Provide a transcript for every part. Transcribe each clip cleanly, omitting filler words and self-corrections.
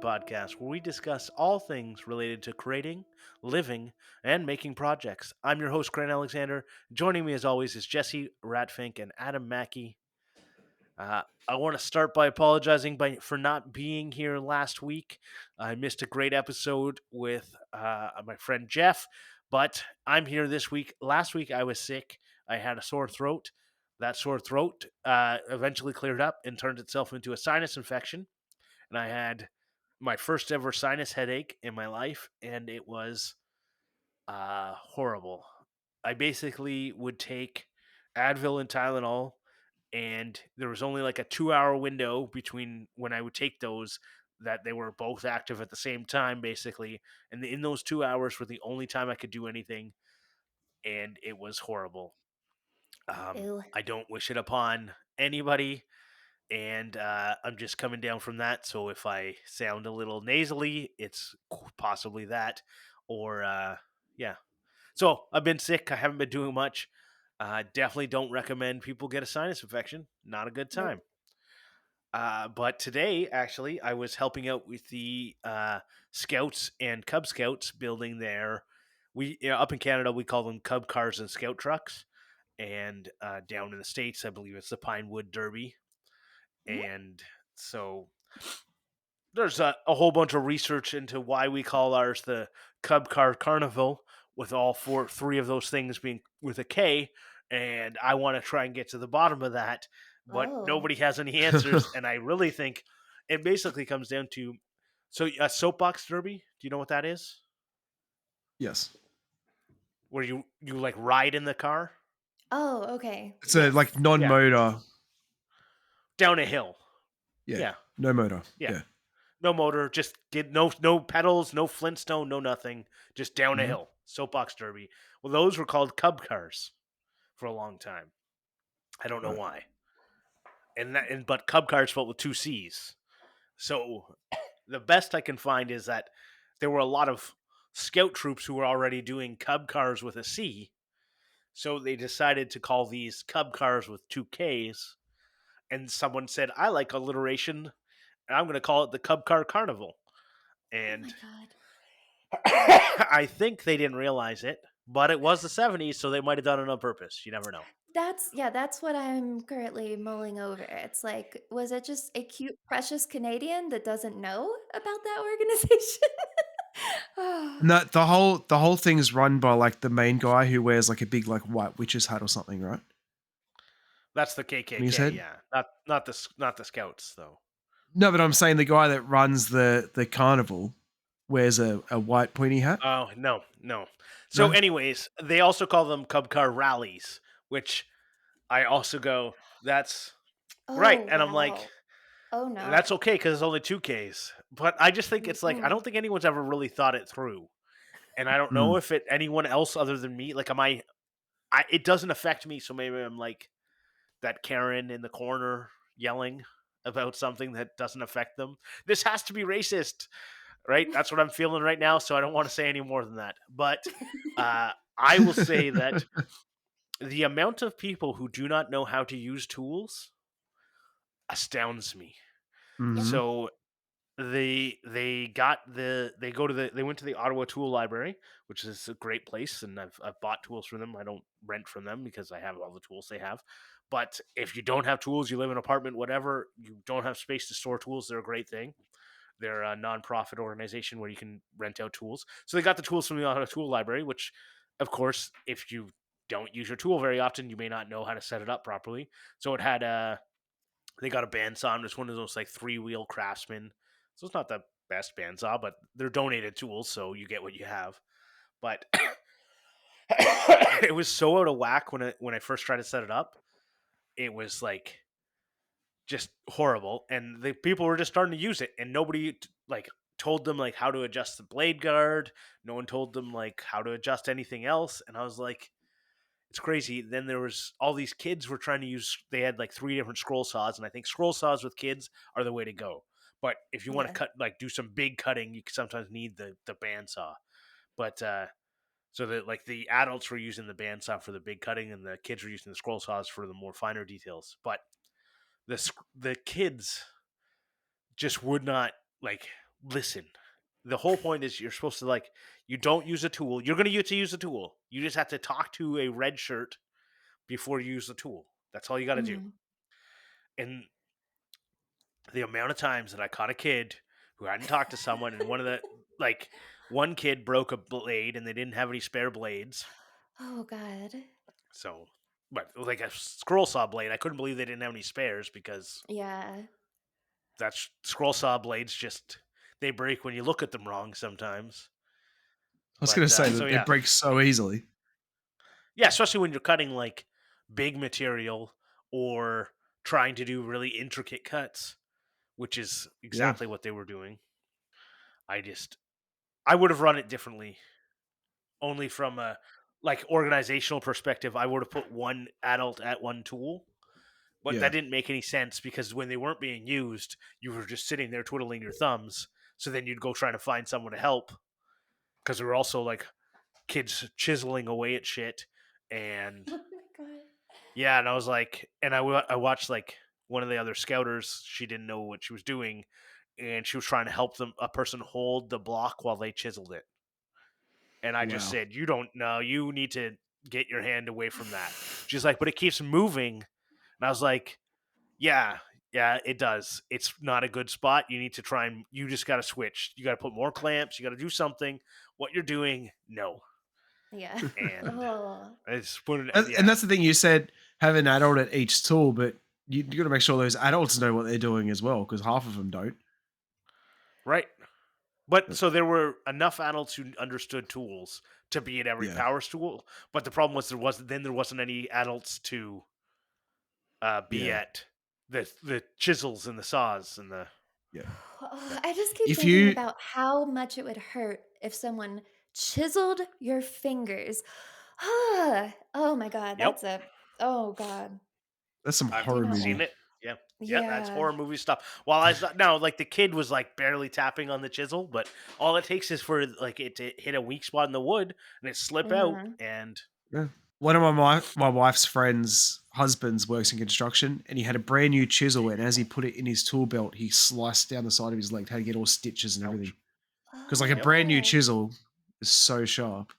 podcast where we discuss all things related to creating, living, and making projects. I'm your host, Grant Alexander. Joining me as always is Jessy Ratfink and Adam Mackey. I want to start by apologizing for not being here last week. I missed a great episode with my friend Jeff, but I'm here this week. Last week I was sick. I had a sore throat. That sore throat eventually cleared up and turned itself into a sinus infection. And I had my first ever sinus headache in my life, and it was horrible. I basically would take Advil and Tylenol, and there was only like a 2 hour window between when I would take those that they were both active at the same time, basically. And in those 2 hours were the only time I could do anything, and it was horrible. Ew. I don't wish it upon anybody, and I'm just coming down from that. So if I sound a little nasally, it's possibly that, or yeah. So I've been sick. I haven't been doing much. Definitely don't recommend people get a sinus infection. Not a good Nope. time. But today, actually, I was helping out with the Scouts and Cub Scouts building their. Up in Canada, we call them Cub cars and Scout trucks, and down in the States, I believe it's the Pinewood Derby. Mhm. And so there's a whole bunch of research into why we call ours the Cub Car Carnival, with three of those things being with a K. And I want to try and get to the bottom of that, but Oh. nobody has any answers. And I really think it basically comes down to a soapbox derby. Do you know what that is? Yes. Where you like ride in the car? Oh, okay. It's a Yes. like Yeah, non-motor. down a hill. Yeah. Yeah, No motor. yeah. Yeah. No motor, just get no pedals, no Flintstone, no nothing, just down a hmm hill. Soapbox derby. Well, those were called Cub cars for a long time. I don't know Right. why. But Cub cars spelled with two C's. So the best I can find is that there were a lot of scout troops who were already doing Cub cars with a C. So they decided to call these Cub cars with two Ks. And someone said, I like alliteration, and I'm going to call it the Cub Car Carnival. Oh my And god. I think they didn't realize it, but it was the 70s, so they might have done it on purpose. You never know. That's what I'm currently mulling over. It's like, was it just a cute, precious Canadian that doesn't know about that organization? Oh. And that the whole thing is run by like the main guy who wears like a big like white witch's hat or something, right? That's the On his KKK, head. yeah. Not the Scouts though. No, but I'm saying the guy that runs the carnival wears a white pointy hat. Oh, no, no. So No. anyways, they also call them Cub Car rallies, which I also go, that's right. Oh, And I'm like, wow. Oh that's no. okay because it's only two Ks. But I just think it's like I Mm-mm. don't think anyone's ever really thought it through. And I don't know Mm. if anyone else other than me, like it doesn't affect me, so maybe I'm like that Karen in the corner yelling about something that doesn't affect them. This has to be racist, right? That's what I'm feeling right now, so I don't want to say any more than that. But I will say that the amount of people who do not know how to use tools astounds me. Yep. hmm So they went to the Ottawa Tool Library, which is a great place, and I've bought tools from them. I don't rent from them because I have all the tools they have. But if you don't have tools, you live in an apartment, whatever, you don't have space to store tools, they're a great thing. They're a nonprofit organization where you can rent out tools. So they got the tools from the Ottawa Tool Library, which, of course, if you don't use your tool very often, you may not know how to set it up properly. So it had they got a bandsaw, and it's one of those like 3-wheel Craftsman. So it's not the best bandsaw, but they're donated tools, so you get what you have. But it was so out of whack when I first tried to set it up. It was like just horrible, and the people were just starting to use it, and nobody like told them like how to adjust the blade guard. No one told them like how to adjust anything else, and I was like, it's crazy. Then there was all these kids were trying to use. They had like 3 different scroll saws, and I think scroll saws with kids are the way to go. But if you want to Yeah. cut, like do some big cutting, you sometimes need the bandsaw. But so that like the adults were using the bandsaw for the big cutting, and the kids were using the scroll saws for the more finer details. But the kids just would not like. listen. The whole point is you're supposed to like you don't use a tool. You're going to get to use a tool. You just have to talk to a red shirt before you use the tool. That's all you got to do. Mhm. And the amount of times that I caught a kid who hadn't talked to someone, and like one kid broke a blade and they didn't have any spare blades. Oh god. So, but like a scroll saw blade, I couldn't believe they didn't have any spares because Yeah. that's scroll saw blades just they break when you look at them wrong sometimes. I was going to say So that they yeah, break so easily. yeah, especially when you're cutting like big material or trying to do really intricate cuts, which is Yeah. exactly what they were doing. I just I would have run it differently, only from a like organizational perspective. I would have put one adult at one tool, but Yeah. that didn't make any sense because when they weren't being used, you were just sitting there twiddling your thumbs. So then you'd go trying to find someone to help because there were also like kids chiseling away at shit. And Oh my god. yeah, and I was like, and I watched like one of the other scouters. She didn't know what she was doing, and she was trying to help a person hold the block while they chiseled it. And I just Wow. said, "You don't know. You need to get your hand away from that." She's like, "But it keeps moving," and I was like, "Yeah, yeah, it does. It's not a good spot. You need to try and you just got to switch. You got to put more clamps. You got to do something. What you're doing, no." Yeah. And Oh. it's put it, And yeah, that's the thing, you said have an adult at each tool, but you got to make sure those adults know what they're doing as well, because half of them don't. right. But But so there were enough adults who understood tools to be at every yeah, power tool. But the problem was there wasn't any adults to be yeah, at the chisels and the saws and the yeah. I just keep If thinking you, about how much it would hurt if someone chiseled your fingers. Oh my god, yep. oh god. that's some I've Do horror not seen movie. want it. Yeah. Yeah, that's Yeah. horror movie stuff. While I thought no, like the kid was like barely tapping on the chisel, but all it takes is for like it to hit a weak spot in the wood and it slip out Mhm. and Yeah. One of my wife's friends' husbands works in construction, and he had a brand new chisel, and as he put it in his tool belt, he sliced down the side of his leg, had to get all stitches and everything. ouch. Because like a Yep. brand new Oh, chisel is so sharp.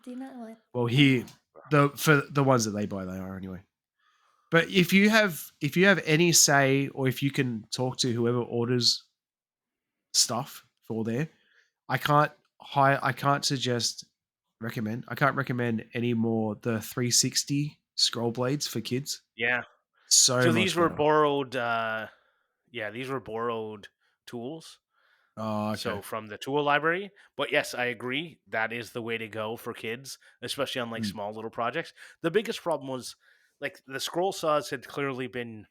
do not want Well, he oh. the for the ones that they buy, they are anyway. But if you have any say, or if you can talk to whoever orders stuff for there, I can't I can't I can't recommend any more the 360 scroll blades for kids. Yeah. So So much these were better. borrowed yeah, these were borrowed tools. Oh, okay. So from the tool library, but yes, I agree that is the way to go for kids, especially on like Mm, small little projects. The biggest problem was like the scroll saws had clearly been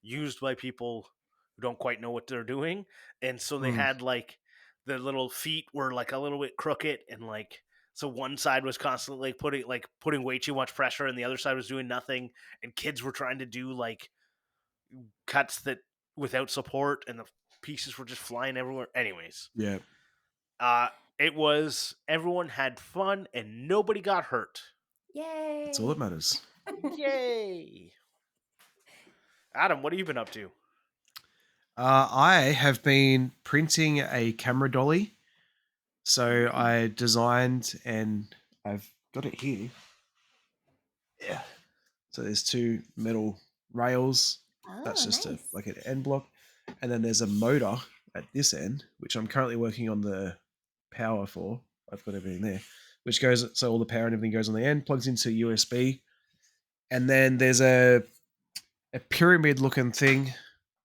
used by people who don't quite know what they're doing, and so they mm, had like the little feet were like a little bit crooked, and like so one side was constantly putting way too much pressure, and the other side was doing nothing, and kids were trying to do like cuts that without support, and the pieces were just flying everywhere. Anyways, yeah, uh, it was everyone had fun and nobody got hurt. that's all that Yay. matters. Yay! Adam, what have you been up to? I have been printing a camera dolly. So Ooh. I designed, and I've got it here. Yeah. So there's two metal rails. That's Oh, just a nice. like an end block, and then there's a motor at this end, which I'm currently working on the power for. I've got everything there, which goes so all the power and everything goes on the end, plugs into USB, and then there's a pyramid looking thing,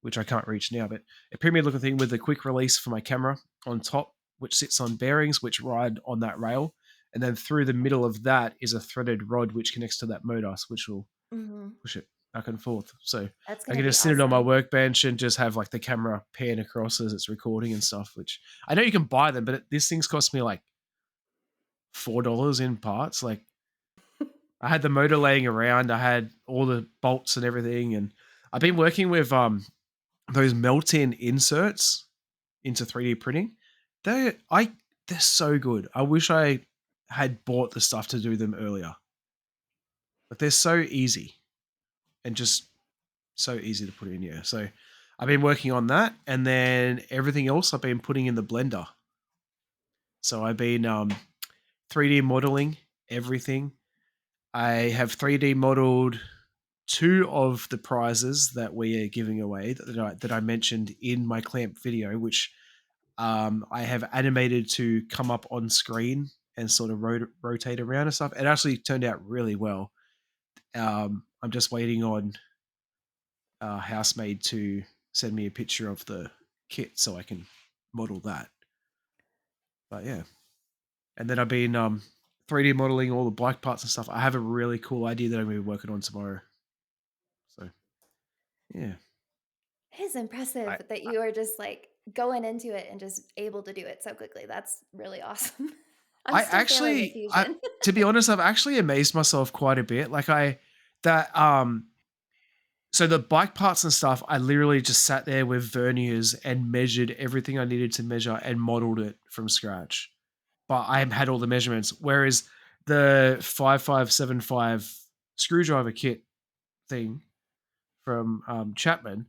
which I can't reach now, but a pyramid looking thing with a quick release for my camera on top, which sits on bearings which ride on that rail. And then through the middle of that is a threaded rod which connects to that motor, which will Mhm. push it back and forth. So That's I gonna can be just sit it on my awesome. workbench and just have like the camera pan across as it's recording and stuff, which I know you can buy them, but this thing's cost me like $4 in parts. Like I had the motor laying around, I had all the bolts and everything, and I've been working with those melt-in inserts into 3D printing. They I they're so good. I wish I had bought the stuff to do them earlier. But they're so easy and just so easy to put in, yeah. So I've been working on that, and then everything else I've been putting in the blender. So I've been 3D modeling everything. I have 3D modeled two of the prizes that we are giving away that I mentioned in my clamp video, which I have animated to come up on screen and sort of rotate around and stuff. It actually turned out really well. I'm just waiting on Housemaid to send me a picture of the kit so I can model that. But yeah, and then I've been 3D modeling all the bike parts and stuff. I have a really cool idea that I'm going to be working on tomorrow. So yeah, It is I impressive that you are just, like, going into it and just able to do it so quickly. That's really awesome. I'm I still failing at actually, fusion. to be honest, I've actually amazed myself quite a bit. Like that so the bike parts and stuff, I literally just sat there with verniers and measured everything I needed to measure and modeled it from scratch. But I had all the measurements. Whereas the 5575 screwdriver kit thing from Chapman,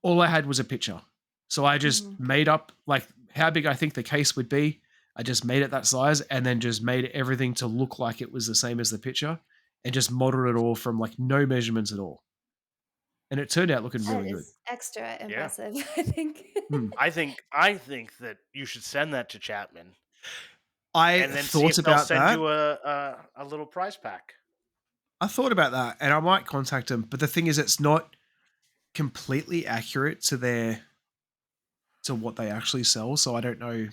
all I had was a picture. So I just Mhm. made up like how big I think the case would be. I just made it that size and then just made everything to look like it was the same as the picture and just modeled it all from like no measurements at all. And it turned out looking That really good. is extra yeah. impressive, I think. Hmm. I think that you should send that to Chapman I and then see thought if they'll about send that. you a little prize pack. I thought about that and I might contact them. But the thing is, it's not completely accurate to what they actually sell. So I don't know,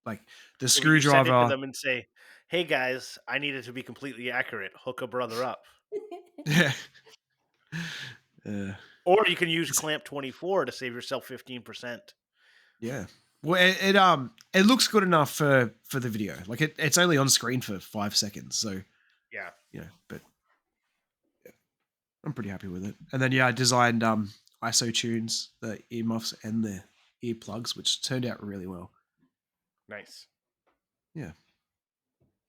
like the Yeah, but you send it to screwdriver. them and say, "Hey guys, I need it to be completely accurate. Hook a brother up." Yeah. Uh, Or you can use it's Clamp 24 to save yourself 15%. Yeah. Well, it looks good enough for the video. Like it's only on screen for 5 seconds, so Yeah, But yeah, I'm pretty happy with it. And then yeah, I designed ISO tunes, the earmuffs, and the earplugs, which turned out really well. nice. Yeah.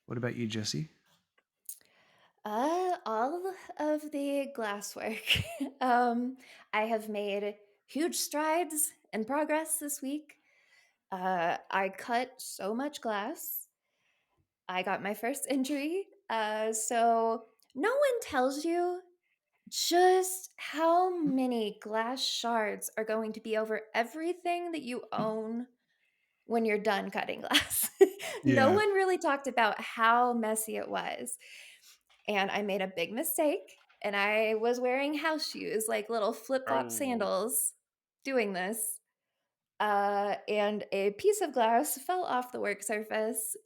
What about you, Jesse? All of the glasswork. um, I have made huge strides and progress this week. I cut so much glass. I got my first injury. So no one tells you just how many glass shards are going to be over everything that you own when you're done cutting glass. No Yeah. one really talked about how messy it was. And I made a big mistake, and I was wearing house shoes, like little flip-flop Oh, sandals doing this. And a piece of glass fell off the work surface.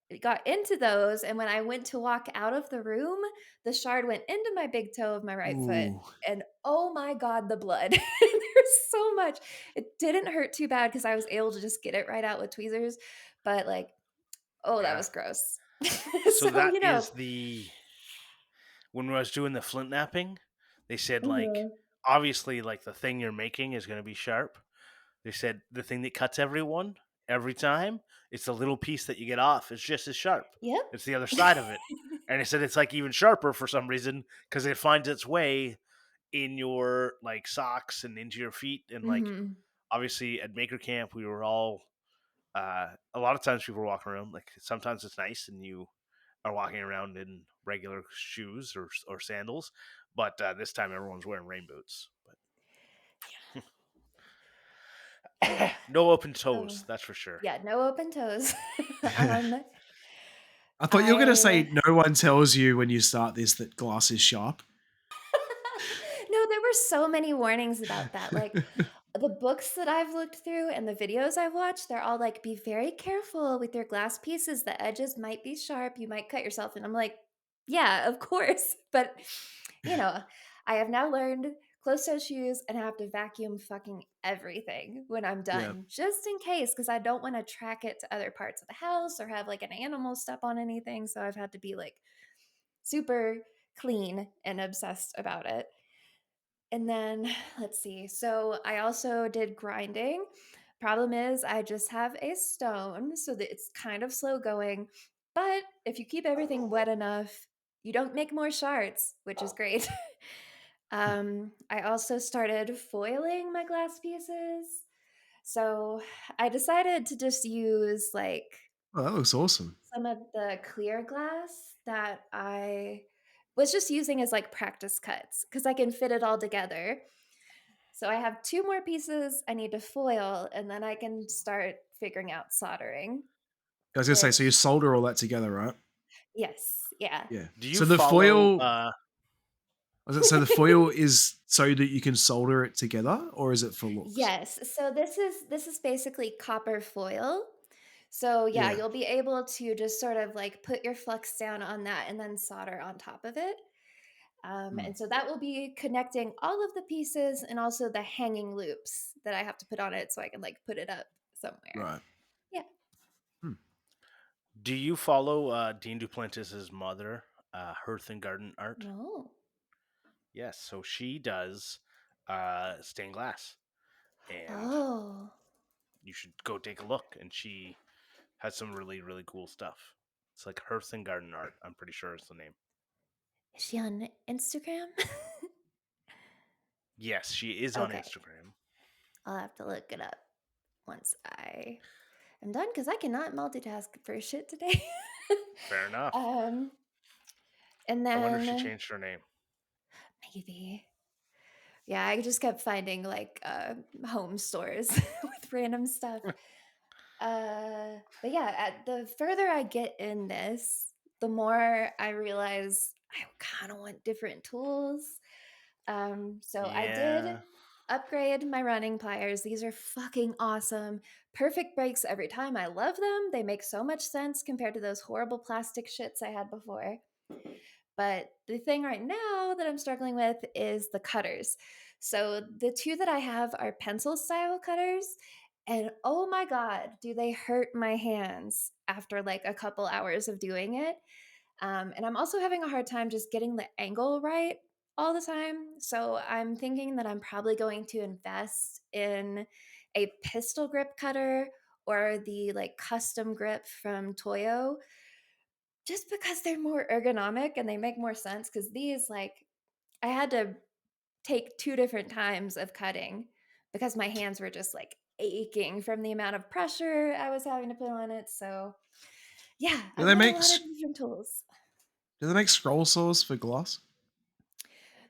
It got into those, and when I went to walk out of the room, the shard went into my big toe of my right foot. Ooh. And oh my God, the blood. There's so much. It didn't hurt too bad because I was able to just get it right out with tweezers. But like, oh, that yeah. was gross. So So, that is the when I was doing the flint napping, they said like Mhm. obviously like the thing you're making is going to be sharp. They said the thing that cuts everyone every time, it's the little piece that you get off. It's just as sharp. Yep. It's the other side of it. And they said it's like even sharper for some reason because it finds its way in your like socks and into your feet. And like Mhm. obviously at Maker Camp, we were all a lot of times people were walking around like sometimes it's nice and you are walking around in regular shoes or sandals, but this time everyone's wearing rain boots. But Yeah. no open So, toes, that's for sure. yeah, no open toes. I Um, thought you were gonna I say no one tells you when you start this that glass is sharp. No, there were so many warnings about that, like, the books that I've looked through and the videos I've watched, they're all like, "Be very careful with your glass pieces, the edges might be sharp, you might cut yourself," and I'm like, "Yeah, of course," but, you know, I have now learned closed-toe shoes and I have to vacuum fucking everything when I'm Yeah. done, just in case, because I don't wanna track it to other parts of the house or have, like, an animal step on anything, so I've had to be, like, super clean and obsessed about it. And then let's see. So I also did grinding. Problem is, I just have a stone, so that it's kind of slow going. But if you keep everything wet enough, you don't make more shards, which is great. I also started foiling my glass pieces. So I decided to just use like Oh, that looks awesome. some of the clear glass that I was just using as like practice cuts because I can fit it all together. So I have two more pieces I need to foil, and then I can start figuring out soldering, I was gonna say, so you which, solder all that together, right? yes, yeah. Yeah. Do you So the follow? foil, I was gonna say the foil is so that you can solder it together, or is it for looks? Yes, so this is basically copper foil. So yeah, Yeah. you'll be able to just sort of like put your flux down on that and then solder on top of it. Mm, And so that will be connecting all of the pieces and also the hanging loops that I have to put on it so I can like put it up somewhere. right. Yeah. Hmm. Do you follow Dean Duplantis's mother, Hearth and Garden Art? No. Yes, so she does stained glass, and Oh. you should go take a look. And she has some really really cool stuff. It's like Hearth and Garden Art. I'm pretty sure is the name. Is she on Instagram? Yes, she is on Okay. Instagram. I'll have to look it up once I am done because I cannot multitask for shit today. Fair enough. um, and I wonder if she then changed her name. maybe, yeah, I just kept finding like home stores with random stuff. But yeah, the further I get in this, the more I realize I kind of want different tools. So I did Yeah. upgrade my running pliers. These are fucking awesome. Perfect breaks every time. I love them. They make so much sense compared to those horrible plastic shits I had before. But the thing right now that I'm struggling with is the cutters. So the two that I have are pencil style cutters. And oh my God, do they hurt my hands after like a couple hours of doing it? And I'm also having a hard time just getting the angle right all the time. So I'm thinking that I'm probably going to invest in a pistol grip cutter or the like custom grip from Toyo just because they're more ergonomic and they make more sense. Because these, like, I had to take two different times of cutting because my hands were just like aching from the amount of pressure I was having to put on it. So, yeah, Do I've they got a make lot of different tools. do they make scroll saws for glass?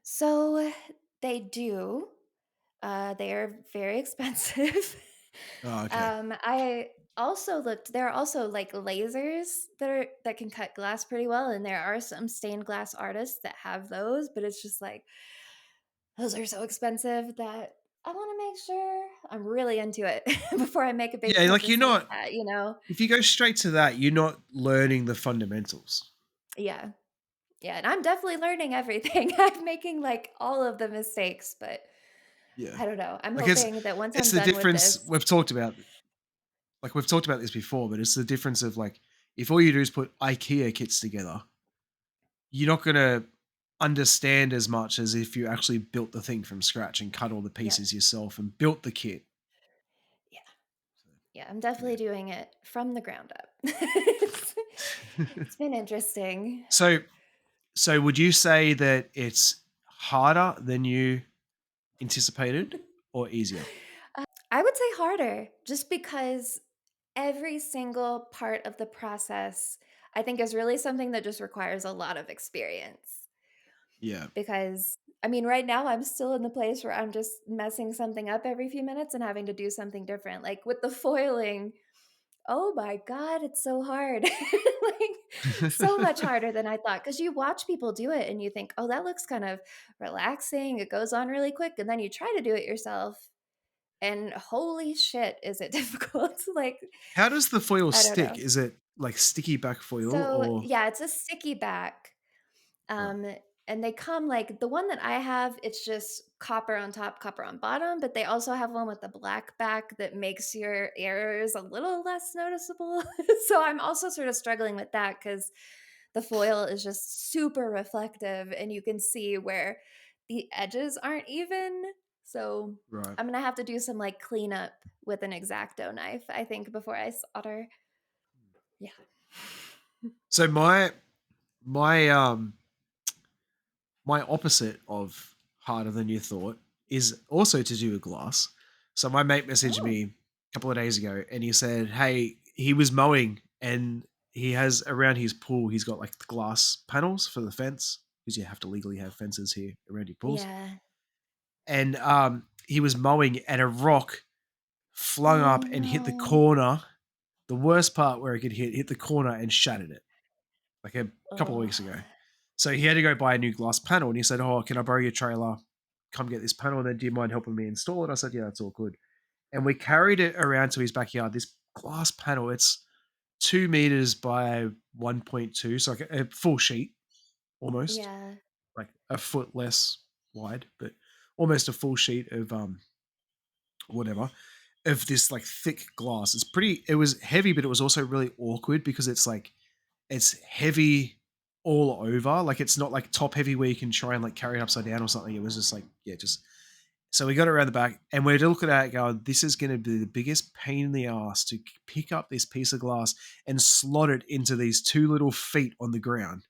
So they do. They are very expensive. Oh, okay. I also looked. There are also like lasers that can cut glass pretty well, and there are some stained glass artists that have those. But it's just like those are so expensive that I want to make sure I'm really into it before I make a big Yeah, like you're purchase like not. that. You know? If you go straight to that, you're not learning the fundamentals. Yeah, yeah. And I'm definitely learning everything. I'm making like all of the mistakes, but Yeah, I don't know. I'm like hoping that once it's I'm the done with difference this, we've talked about. Like we've talked about this before, but it's the difference of like if all you do is put IKEA kits together, you're not gonna understand as much as if you actually built the thing from scratch and cut all the yeah, pieces yourself and built the kit. yeah. Yeah, I'm definitely Yeah. doing it from the ground up. It's been interesting. so so would you say that it's harder than you anticipated or easier? I would say harder just because every single part of the process I think is really something that just requires a lot of experience. Yeah. Because I mean, right now I'm still in the place where I'm just messing something up every few minutes and having to do something different. Like with the foiling, oh my god, it's so hard. Like, so much harder than I thought. Because you watch people do it and you think, "Oh, that looks kind of relaxing, it goes on really quick," and then you try to do it yourself, and holy shit, is it difficult. Like, How does the foil I don't stick? know. Is it like sticky back foil So, or yeah, it's a sticky back. right? Um, and they come like the one that I have, it's just copper on top, copper on bottom, but they also have one with the black back that makes your errors a little less noticeable. So I'm also sort of struggling with that because the foil is just super reflective and you can see where the edges aren't even. So Right. I'm gonna have to do some like cleanup with an X-Acto knife, I think, before I solder. Yeah. So my opposite of harder than you thought is also to do with glass. So my mate messaged Oh, me a couple of days ago and he said, hey, he was mowing and he has around his pool, he's got like the glass panels for the fence because you have to legally have fences here around your pools. yeah. And he was mowing and a rock flung Oh, up and hit the no. corner. The worst part where it could hit the corner and shattered it like a couple of Oh, weeks ago. So he had to go buy a new glass panel, and he said, "Oh, can I borrow your trailer? Come get this panel, and then do you mind helping me install it?" I said, "Yeah, that's all good." And we carried it around to his backyard. This glass panel, it's 2 meters by 1.2, so like a full sheet almost, yeah. like a foot less wide, but almost a full sheet of whatever of this like thick glass. It's pretty. It was heavy, but it was also really awkward because it's like it's heavy all over. Like it's not like top heavy where you can try and like carry it upside down or something. It was just like, yeah, just so we got it around the back and we're looking at it going, this is going to be the biggest pain in the ass to pick up this piece of glass and slot it into these two little feet on the ground.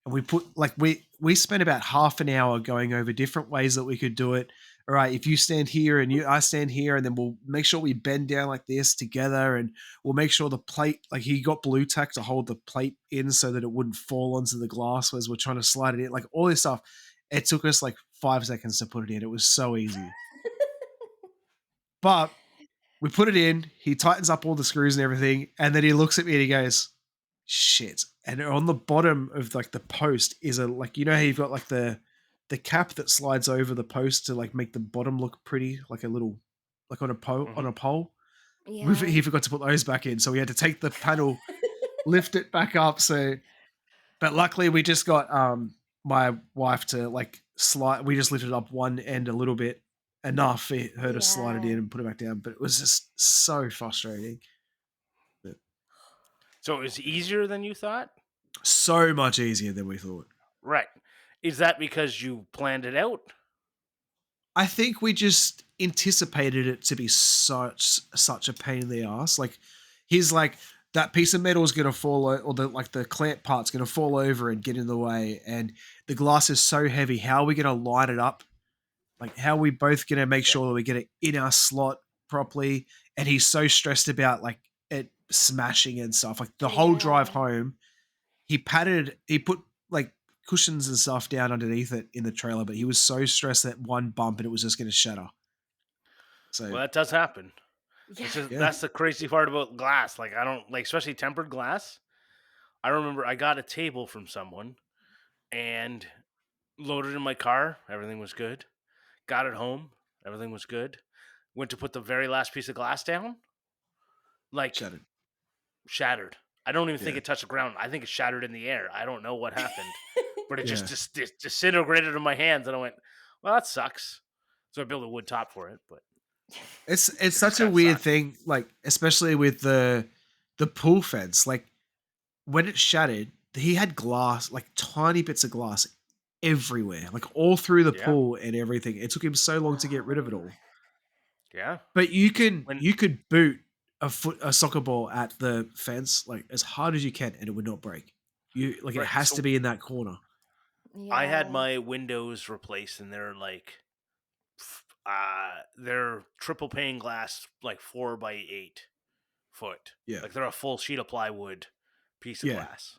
And we put like we spent about half an hour going over different ways that we could do it. All right, if you stand here and I stand here, and then we'll make sure we bend down like this together, and we'll make sure the plate, like he got blue tack to hold the plate in so that it wouldn't fall onto the glass as we're trying to slide it in, like all this stuff. It took us like 5 seconds to put it in. It was so easy, but we put it in. He tightens up all the screws and everything, and then he looks at me and he goes, "Shit!" And on the bottom of like the post is a like how you've got like the cap that slides over the post to like make the bottom look pretty, like a little like on Hmm. a pole. Yeah. He forgot to put those back in, so we had to take the panel, lift it back up. So, but luckily we just got my wife to like slide. We just lifted up one end a little bit enough for her to slide it in Yeah. and put it back down. But it was just so frustrating. But So it was easier than you thought? so much easier than we thought. Right. Is that because you planned it out? I think we just anticipated it to be such a pain in the ass. Like he's like that piece of metal is gonna or the clamp part's gonna fall over and get in the way, and the glass is so heavy. How are we gonna line it up? Like how are we both gonna make Yeah. sure that we get it in our slot properly? And he's so stressed about like it smashing and stuff. Like the whole drive Yeah. home, he put like cushions and stuff down underneath it in the trailer, but he was so stressed that one bump and it was just going to shatter. So Well, that does happen. Yeah. It's just yeah, that's the crazy part about glass. Like I don't like, especially tempered glass. I remember I got a table from someone and loaded in my car. Everything was good. Got it home. Everything was good. Went to put the very last piece of glass down. Like shattered. shattered. I don't even think Yeah, it touched the ground. I think it shattered in the air. I don't know what happened, but it just yeah. disintegrated in my hands, and I went, "Well, that sucks." So I built a wood top for it, but It's it just such a kind of weird sucked. thing, like especially with the pool fence. Like when it shattered, he had glass, like tiny bits of glass everywhere, like all through the Yeah, pool and everything. It took him so long to get rid of it Oh. all. yeah. But When you could boot a soccer ball at the fence like as hard as you can, and it would not break. You like it right, has to so be in that corner. I had Yeah. my windows replaced, and they're like, they're triple pane glass, like 4 by 8 foot. Yeah, Like they're a full sheet of plywood piece of yeah, glass.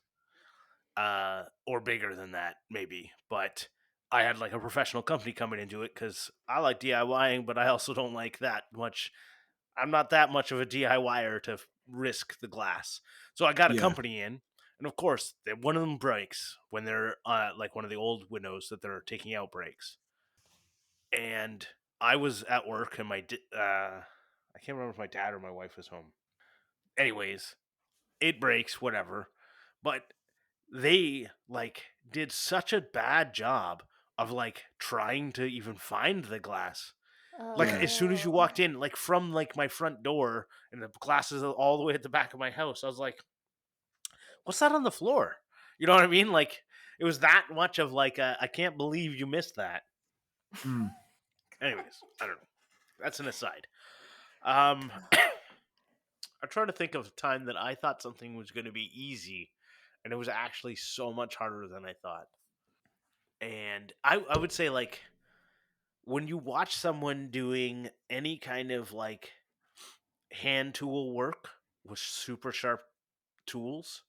Or bigger than that, maybe. But I had like a professional company coming into it because I like DIYing, but I also don't like that much. I'm not that much of a DIYer to risk the glass. So I got a yeah, company in, and of course, one of them breaks when they're like one of the old windows that they're taking out breaks. And I was at work, and I can't remember if my dad or my wife was home. Anyways, it breaks, whatever. But they like did such a bad job of like trying to even find the glass. Like yeah. as soon as you Oh. walked in, like from like my front door, and the glass is all the way at the back of my house, I was like, "What's that on the floor?" You know what I mean? Like it was that much of like I can't believe you missed that. Mm. Anyways, I don't know. That's an aside. Um, I'm trying to think of a time that I thought something was going to be easy, and it was actually so much harder than I thought. And I would say like when you watch someone doing any kind of like hand tool work with super sharp tools,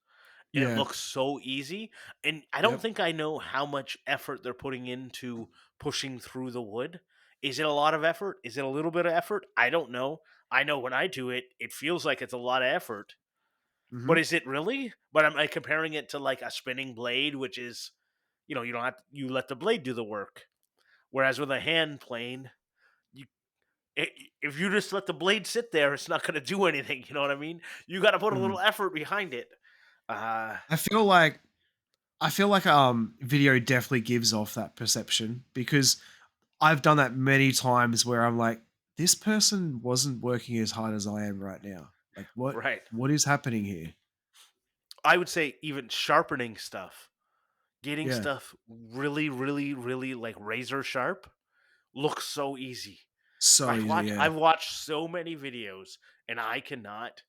and it Yeah. looks so easy, and I don't Yep. think I know how much effort they're putting into pushing through the wood. Is it a lot of effort? Is it a little bit of effort? I don't know. I know when I do it, it feels like it's a lot of effort. Hmm. But is it really? But I'm like comparing it to like a spinning blade, which is, you don't have you let the blade do the work. Whereas with a hand plane, you if you just let the blade sit there, it's not going to do anything. You know what I mean? You got to put a little Mm. effort behind it. Uh, I feel like video definitely gives off that perception because I've done that many times where I'm like, this person wasn't working as hard as I am right now. Like right. what is happening here? I would say even sharpening stuff, getting Yeah. stuff really, really, really like razor sharp looks so easy. So easy, yeah. I've watched so many videos and I cannot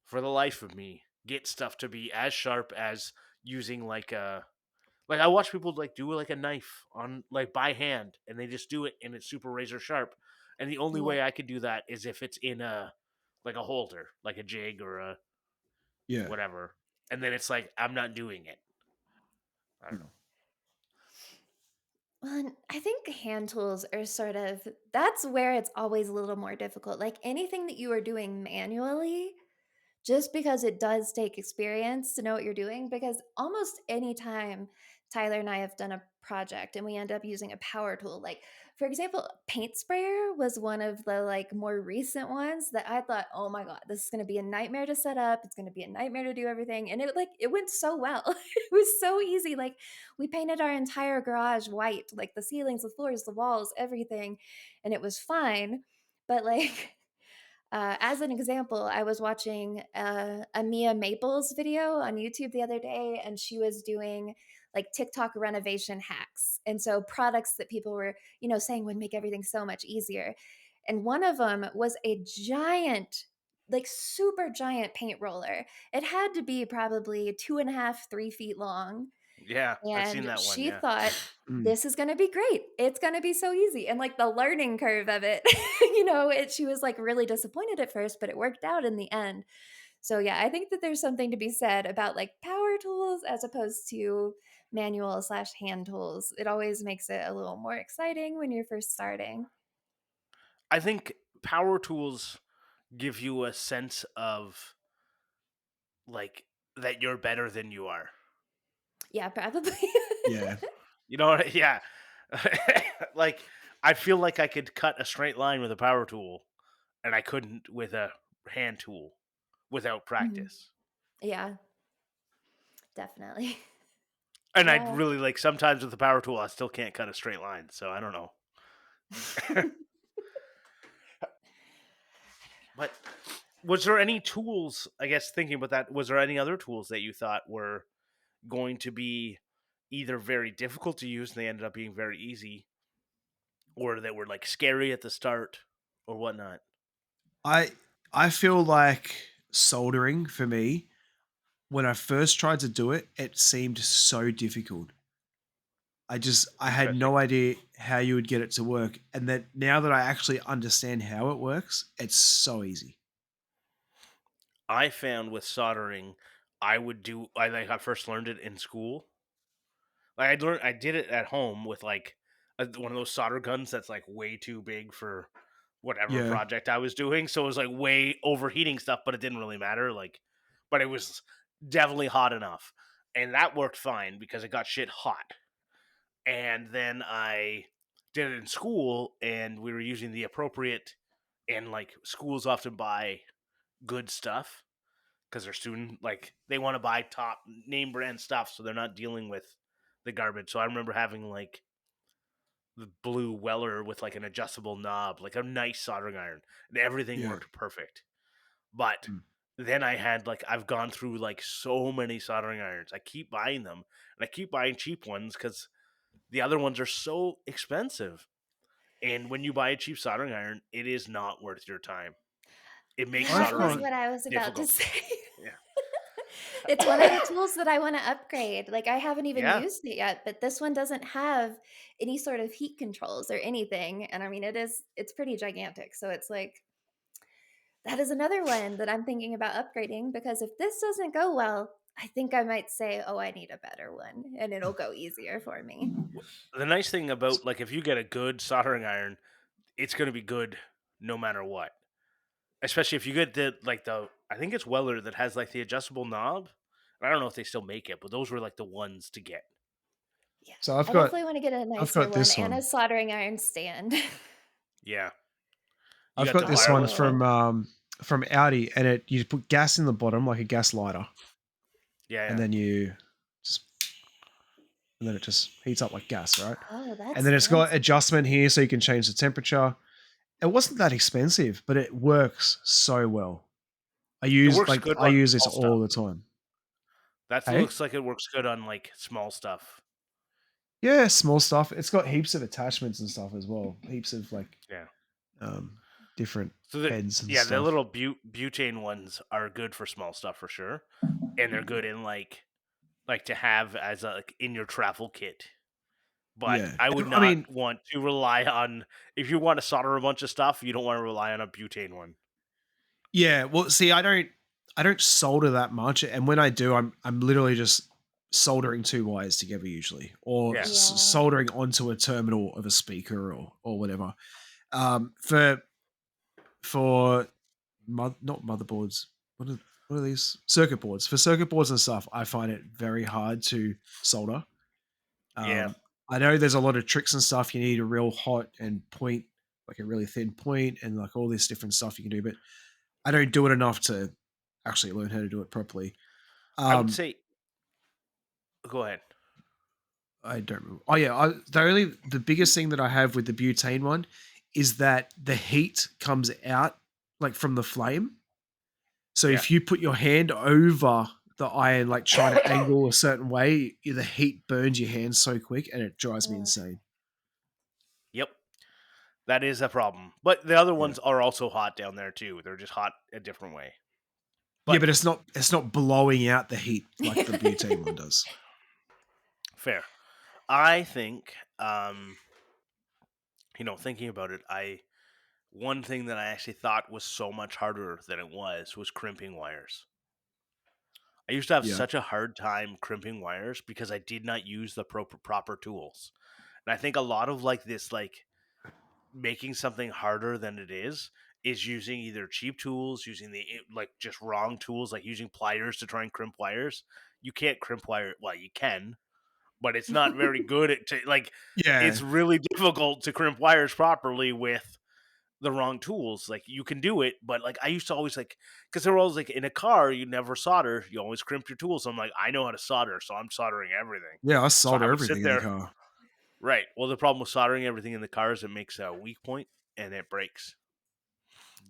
for the life of me get stuff to be as sharp as using like a like I watch people like do like a knife on like by hand and they just do it and it's super razor sharp. And the only Yeah. way I could do that is if it's in a like a holder, like a jig or a Yeah. whatever. And then it's like I'm not doing it. I don't Mm. know. Well, and I think hand tools are sort of that's where it's always a little more difficult. Like anything that you are doing manually, just because it does take experience to know what you're doing, because almost any time Tyler and I have done a project and we end up using a power tool, like for example, paint sprayer was one of the like more recent ones that I thought, oh my God, this is going to be a nightmare to set up. It's going to be a nightmare to do everything. And it went so well. It was so easy. Like we painted our entire garage white, like the ceilings, the floors, the walls, everything. And it was fine. But like, as an example, I was watching a Mia Maples video on YouTube the other day, and she was doing like TikTok renovation hacks. And so products that people were, saying would make everything so much easier. And one of them was a giant, like super giant paint roller. It had to be probably 2.5, 3 feet long, Yeah, I've seen and that one. she Yeah. thought, Mm. "This is gonna be great. It's gonna be so easy." And, like, the learning curve of it, she was, like, really disappointed at first, but it worked out in the end. So, yeah, I think that there's something to be said about, like, power tools as opposed to manual/hand tools. It always makes it a little more exciting when you're first starting. I think power tools give you a sense of like that you're better than you are. Yeah, probably. Yeah. You know what? Yeah. Like I feel like I could cut a straight line with a power tool and I couldn't with a hand tool without Mhm. practice. Yeah, definitely. And I'd Yeah. really like sometimes with the power tool I still can't cut a straight line, so I don't know. But was there any tools, I guess thinking about that, was there any other tools that you thought were going to be either very difficult to use and they ended up being very easy, or that were like scary at the start or whatnot? I I feel like soldering for me, when I first tried to do it, it seemed so difficult. I had Interesting. no idea how you would get it to work. And that now that I actually understand how it works, it's so easy. I found with soldering, I like I first learned it in school. Like I did it at home with like one of those solder guns that's like way too big for whatever Yeah. project I was doing. So it was like way overheating stuff, but it didn't really matter. Like, but it was definitely hot enough, and that worked fine because it got shit hot. And then I did it in school, and we were using the appropriate, and like schools often buy good stuff because they're student like they want to buy top name brand stuff, so they're not dealing with the garbage. So I remember having like the blue Weller with like an adjustable knob, like a nice soldering iron, and everything Yeah. worked perfect. But Mm. then I had like I've gone through like so many soldering irons. I keep buying them, and I keep buying cheap ones because the other ones are so expensive. And when you buy a cheap soldering iron, it is not worth your time. It makes I That was find soldering what I was about to difficult. say. Yeah. It's one of the tools that I wanna upgrade, like, I haven't even Yeah. used it yet, but this one doesn't have any sort of heat controls or anything, and I mean, it's pretty gigantic, so it's like, that is another one that I'm thinking about upgrading because if this doesn't go well, I think I might say, "Oh, I need a better one," and it'll go easier for me. The nice thing about like if you get a good soldering iron, it's going to be good no matter what. Especially if you get the I think it's Weller that has like the adjustable knob. I don't know if they still make it, but those were like the ones to get. Yeah, So I've I got definitely wanna get a I've nicer got one this and a one. soldering iron stand. Yeah. You I've got got the this one wireless one? from Audi, and it you put gas in the bottom like a gas lighter, Yeah, and yeah. then you just and then it just heats up like gas, right? Oh, And that's then it's got fancy. adjustment here so you can change the temperature. It wasn't that expensive, but it works so well. It works good I on use this small stuff. all the time. That Hey? looks like it works good on like small stuff. Yeah, small stuff. It's got heaps of attachments and stuff as well. Heaps of like Yeah. um different So the heads and yeah, the stuff. little butane ones are good for small stuff for sure, and they're good in like to have as a like in your travel kit. But Yeah. I would I not mean, want to rely on if you want to solder a bunch of stuff, you don't want to rely on a butane one. yeah, well, see, I don't solder that much, and when I do, I'm literally just soldering two wires together usually, or Yeah. Yeah. soldering onto a terminal of a speaker or whatever. For not motherboards. What are these circuit boards? For circuit boards and stuff, I find it very hard to solder. Yeah. Um, I know there's a lot of tricks and stuff. You need a real hot and point, like a really thin point, and like all this different stuff you can do. But I don't do it enough to actually learn how to do it properly. I would Um, say go ahead. I don't. Oh yeah, the biggest thing that I have with the butane one is that the heat comes out like from the flame. So Yeah. if you put your hand over the iron, like trying to angle a certain way, the heat burns your hand so quick, and it drives me Ugh. insane. Yep. That is a problem. But the other Yeah. ones are also hot down there too. They're just hot a different way. Yeah, But but it's not blowing out the heat like the butane one does. fair. I think thinking about it, I one thing that I actually thought was so much harder than it was crimping wires. I used to have Yeah. such a hard time crimping wires because I did not use the proper tools. And I think a lot of like this like making something harder than it is using either cheap tools, using like just wrong tools like using pliers to try and crimp wires. You can't crimp wire, well you can, but it's not very good like Yeah. it's really difficult to crimp wires properly with the wrong tools. Like you can do it, but like I used to always like because they were always like in a car, you never solder, you always crimp your tools. So I'm like, I know how to solder, so I'm soldering everything. Yeah, I So I solder would sit everything in the there. car. Right. Well, the problem with soldering everything in the car is it makes a weak point and it breaks.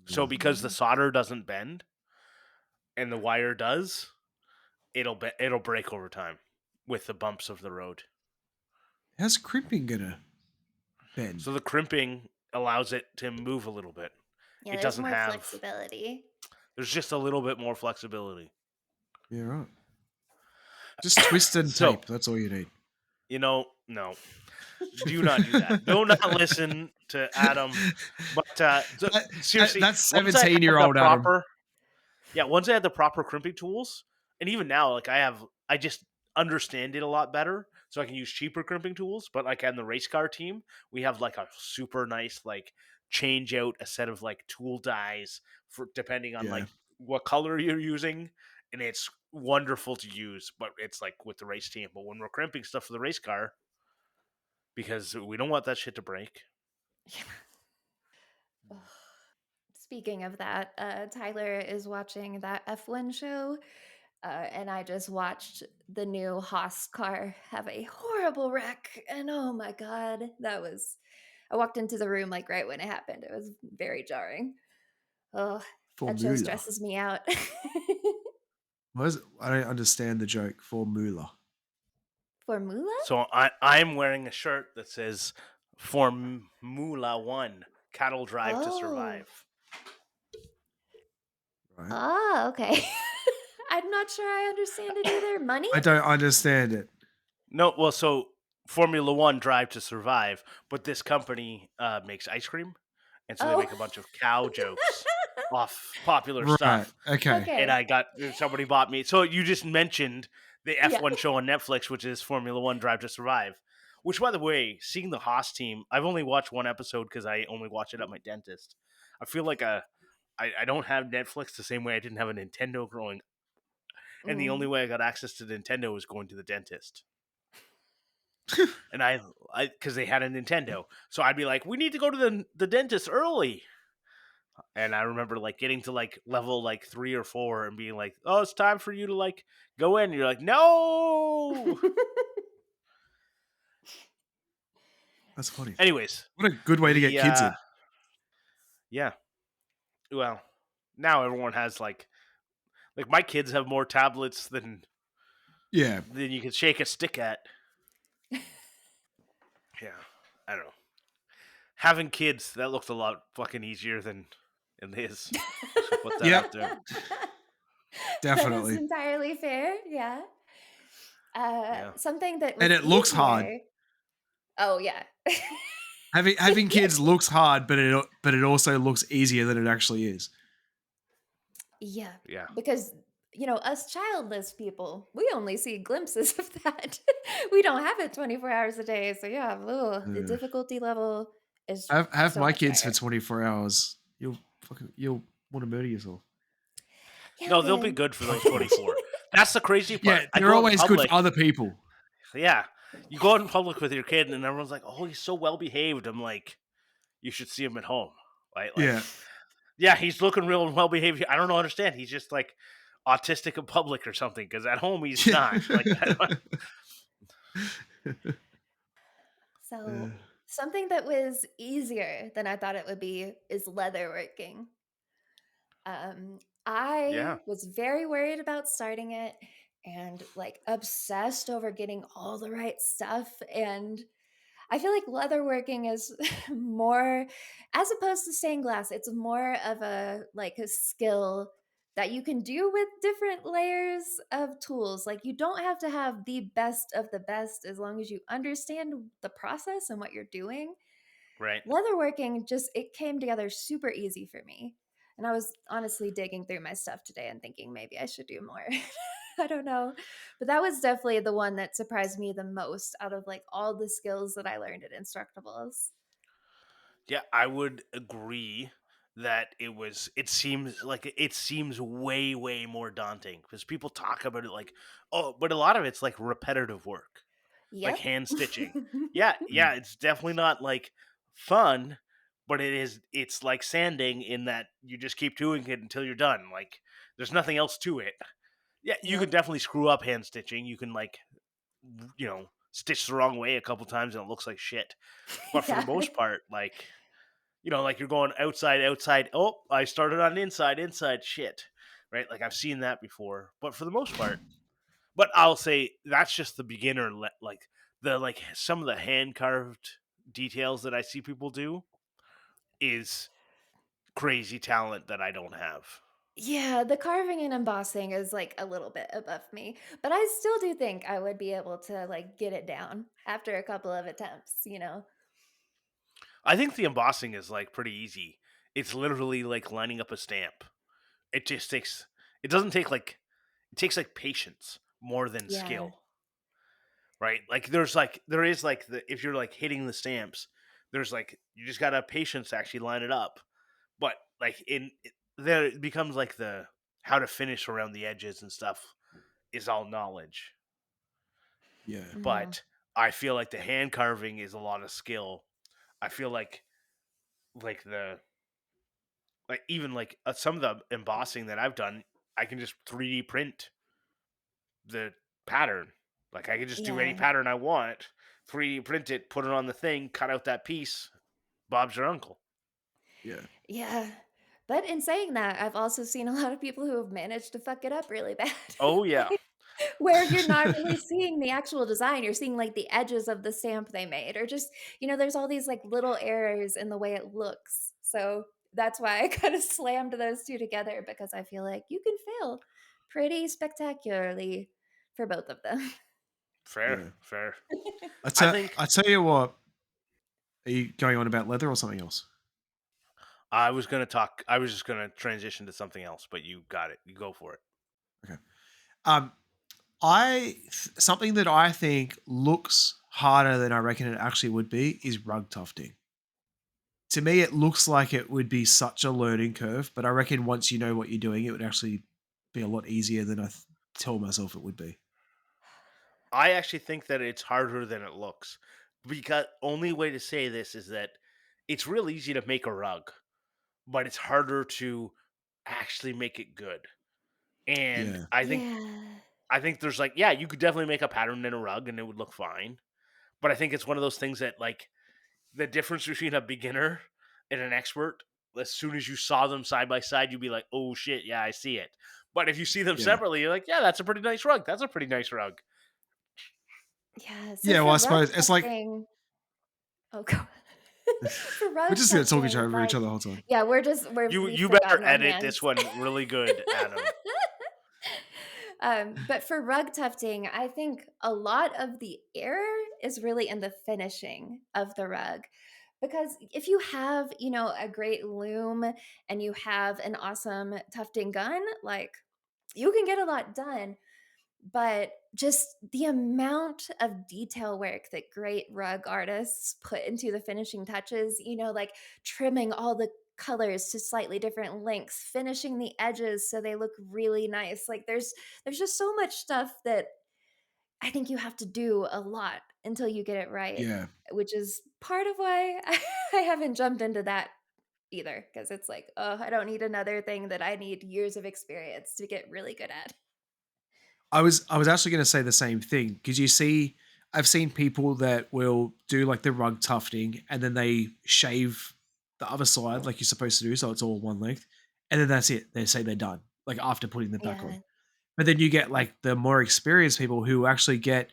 So Yeah. because the solder doesn't bend and the wire does, it'll break over time with the bumps of the road. How's crimping gonna bend? So the crimping allows it to move a little bit. Yeah, It there's doesn't more have. flexibility. There's just a little bit more flexibility. Yeah, right. Just twist and So tape. That's all you need. no, do not do that. Do not listen to Adam. But seriously, That's once I had 17-year the old Adam. proper, yeah, once I had the proper crimping tools, and even now, like I just understand it a lot better, so I can use cheaper crimping tools. But like on the race car team, we have like a super nice like change out a set of like tool dies for depending on Yeah. like what color you're using, and it's wonderful to use. But it's like with the race team. But when we're crimping stuff for the race car, because we don't want that shit to break. Ugh. Speaking of that, Tyler is watching that F1 show, and I just watched the new Haas car have a horrible wreck, and oh my god, that was. I walked into the room like right when it happened. It was very jarring. Oh, that show Formula. stresses me out. What is it? I don't understand the joke. Formula. Formula? So I'm wearing a shirt that says Formula One, cattle drive to Oh, survive. Right. ah, okay. I'm not sure I understand it either. Money? I don't understand it. No, well, so Formula One Drive to Survive, but this company makes ice cream, and so they Oh. make a bunch of cow jokes off popular Right. stuff. Okay. And Okay. I got somebody bought me. So you just mentioned the Yeah. F1 show on Netflix, which is Formula One Drive to Survive. Which, by the way, seeing the Haas team, I've only watched one episode because I only watch it at my dentist. I feel like I don't have Netflix the same way I didn't have a Nintendo growing, and the only Mm. way I got access to Nintendo was going to the dentist. And I because they had a Nintendo, so I'd be like, "We need to go to the dentist early." And I remember like getting to like level like 3 or 4 and being like, "Oh, it's time for you to like go in." And you're like, "No." That's funny. Anyways, What a good way to get the kids in. yeah, well, now everyone has like my kids have more tablets Yeah. than you can shake a stick at. Yeah, I don't know. Having kids that looked a lot fucking easier than it is. Should put that out Yep. there. That is Definitely. entirely fair. Yeah. Yeah. Something that And was it looks hard. easier. Oh, yeah. Having kids looks hard, but it also looks easier than it actually is. Yeah, Yeah. because us childless people, we only see glimpses of that. We don't have it 24 hours a day. So yeah, ugh, the Uh, difficulty level is have so my much kids for higher. 24 hours. You'll want to murder yourself. Yeah, No, they'll be good. good for those 24. That's the crazy Yeah, part. I they're go out in always good for public. other people. Yeah. You go out in public with your kid and everyone's like, "Oh, he's so well behaved." I'm like, "You should see him at home." Right? Yeah. Like, yeah, he's looking real well behaved. I don't understand. He's just like autistic in public or something because at home he's not. Like, Uh, So something that was easier than I thought it would be is leatherworking. yeah, I was very worried about starting it and like obsessed over getting all the right stuff. And I feel like leatherworking is more, as opposed to stained glass, it's more of a skill that you can do with different layers of tools. Like you don't have to have the best of the best as long as you understand the process and what you're doing. right. Leatherworking just it came together super easy for me. And I was honestly digging through my stuff today and thinking maybe I should do more. I don't know. But that was definitely the one that surprised me the most out of like all the skills that I learned at Instructables. Yeah, I would agree that it seems way more daunting because people talk about it like, oh, but a lot of it's like repetitive work, like Yep. hand stitching. Yeah, mm, yeah, it's definitely not like fun, but it's like sanding in that you just keep doing it until you're done. Like there's nothing else to it. Yeah, you can Yep. definitely screw up hand stitching. You can like stitch the wrong way a couple times and it looks like shit. But for the Yeah. most part, like like you're going outside. Oh, I started on inside, shit. Right? Like I've seen that before. But for the most part, but I'll say that's just the beginner like the like some of the hand carved details that I see people do is crazy talent that I don't have. Yeah, the carving and embossing is like a little bit above me, but I still do think I would be able to like get it down after a couple of attempts. I think the embossing is like pretty easy. It's literally like lining up a stamp. It just takes it doesn't take like it takes like patience more than Yeah. skill. Right? Like there is like the if you're like hitting the stamps, there's like you just gotta have patience to actually line it up. But like there it becomes like the how to finish around the edges and stuff is all knowledge. yeah. Mhm. But I feel like the hand carving is a lot of skill. I feel like the like even like some of the embossing that I've done, I can just 3D print the pattern. Like I can just do any Yeah. pattern I want, 3D print it, put it on the thing, cut out that piece. Bob's your uncle. Yeah. Yeah. But in saying that, I've also seen a lot of people who have managed to fuck it up really bad. Oh yeah, Where you're not really seeing the actual design, you're seeing like the edges of the stamp they made, or just there's all these like little errors in the way it looks. So that's why I kind of slammed those two together because I feel like you can fail pretty spectacularly for both of them. Fair, Yeah. fair. I I tell think I tell you what. Are you going on about leather or something else? I was gonna talk. I was just gonna transition to something else, but you got it. You go for it. Okay. Um, something that I think looks harder than I reckon it actually would be is rug tufting. To me, it looks like it would be such a learning curve, but I reckon once you know what you're doing, it would actually be a lot easier than tell myself it would be. I actually think that it's harder than it looks. Because only way to say this is that it's real easy to make a rug, but it's harder to actually make it good. And Yeah, Yeah. I think there's like, yeah, you could definitely make a pattern in a rug and it would look fine. But I think it's one of those things that like the difference between a beginner and an expert, as soon as you saw them side by side, you'd be like, oh shit, yeah, I see it. But if you see them yeah, separately, you're like, yeah, that's a pretty nice rug. That's a pretty nice rug. Yeah, so yeah. Well, for I rug suppose it's like tufting oh, go for we're rug just gonna talk tufting, over each like other the whole time. yeah, You we've you better forgotten our edit this hands. one really good, Adam. But for rug tufting, I think a lot of the error is really in the finishing of the rug. Because if you have, a great loom and you have an awesome tufting gun, like you can get a lot done. But just the amount of detail work that great rug artists put into the finishing touches, like trimming all the colors to slightly different lengths, finishing the edges so they look really nice. Like there's just so much stuff that I think you have to do a lot until you get it right, Yeah, which is part of why I haven't jumped into that either because it's like, oh, I don't need another thing that I need years of experience to get really good at. I was actually going to say the same thing because I've seen people that will do like the rug tufting and then they shave the other side like you're supposed to do, so it's all one length, and then that's it. They say they're done, like after putting them back on. Yeah. But then you get like the more experienced people who actually get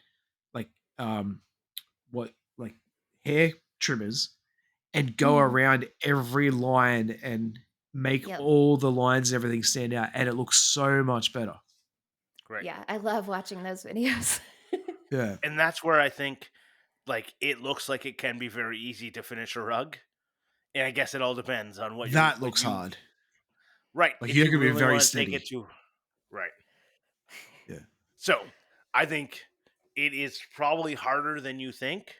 like what like hair trimmers and go Mhm. around every line and make Yep. all the lines and everything stand out, and it looks so much better. Right. Yeah, I love watching those videos. Yeah, And that's where I think like it looks like it can be very easy to finish a rug. And I guess it all depends on what that what looks you hard. right. Like If you're you gonna be really very want to take it steady. to right. Yeah. So I think it is probably harder than you think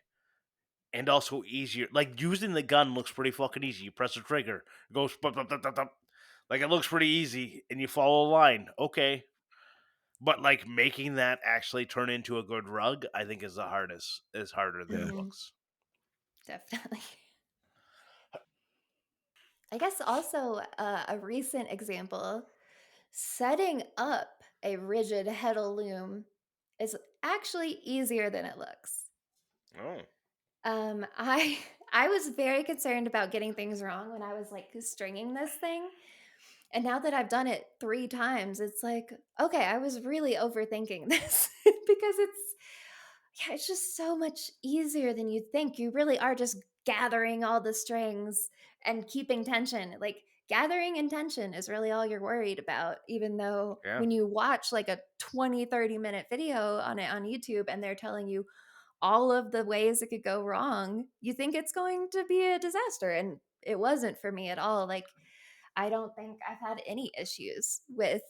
and also easier. Like using the gun looks pretty fucking easy. You press the trigger, it goes bup, bup, bup, bup, bup. Like it looks pretty easy and you follow a line. Okay. But like making that actually turn into a good rug, I think is the hardest is harder than it Yeah. Mhm, looks. definitely. I guess also a recent example, setting up a rigid heddle loom is actually easier than it looks. Oh. I I was very concerned about getting things wrong when I was like stringing this thing. And now that I've done it 3 times, it's like, okay, I was really overthinking this because it's just so much easier than you think. You really are just gathering all the strings and keeping tension. Like gathering and tension is really all you're worried about, even though Yeah. when you watch like a 20-30 minute video on it on YouTube and they're telling you all of the ways it could go wrong, you think it's going to be a disaster. And it wasn't for me at all. Like I don't think I've had any issues with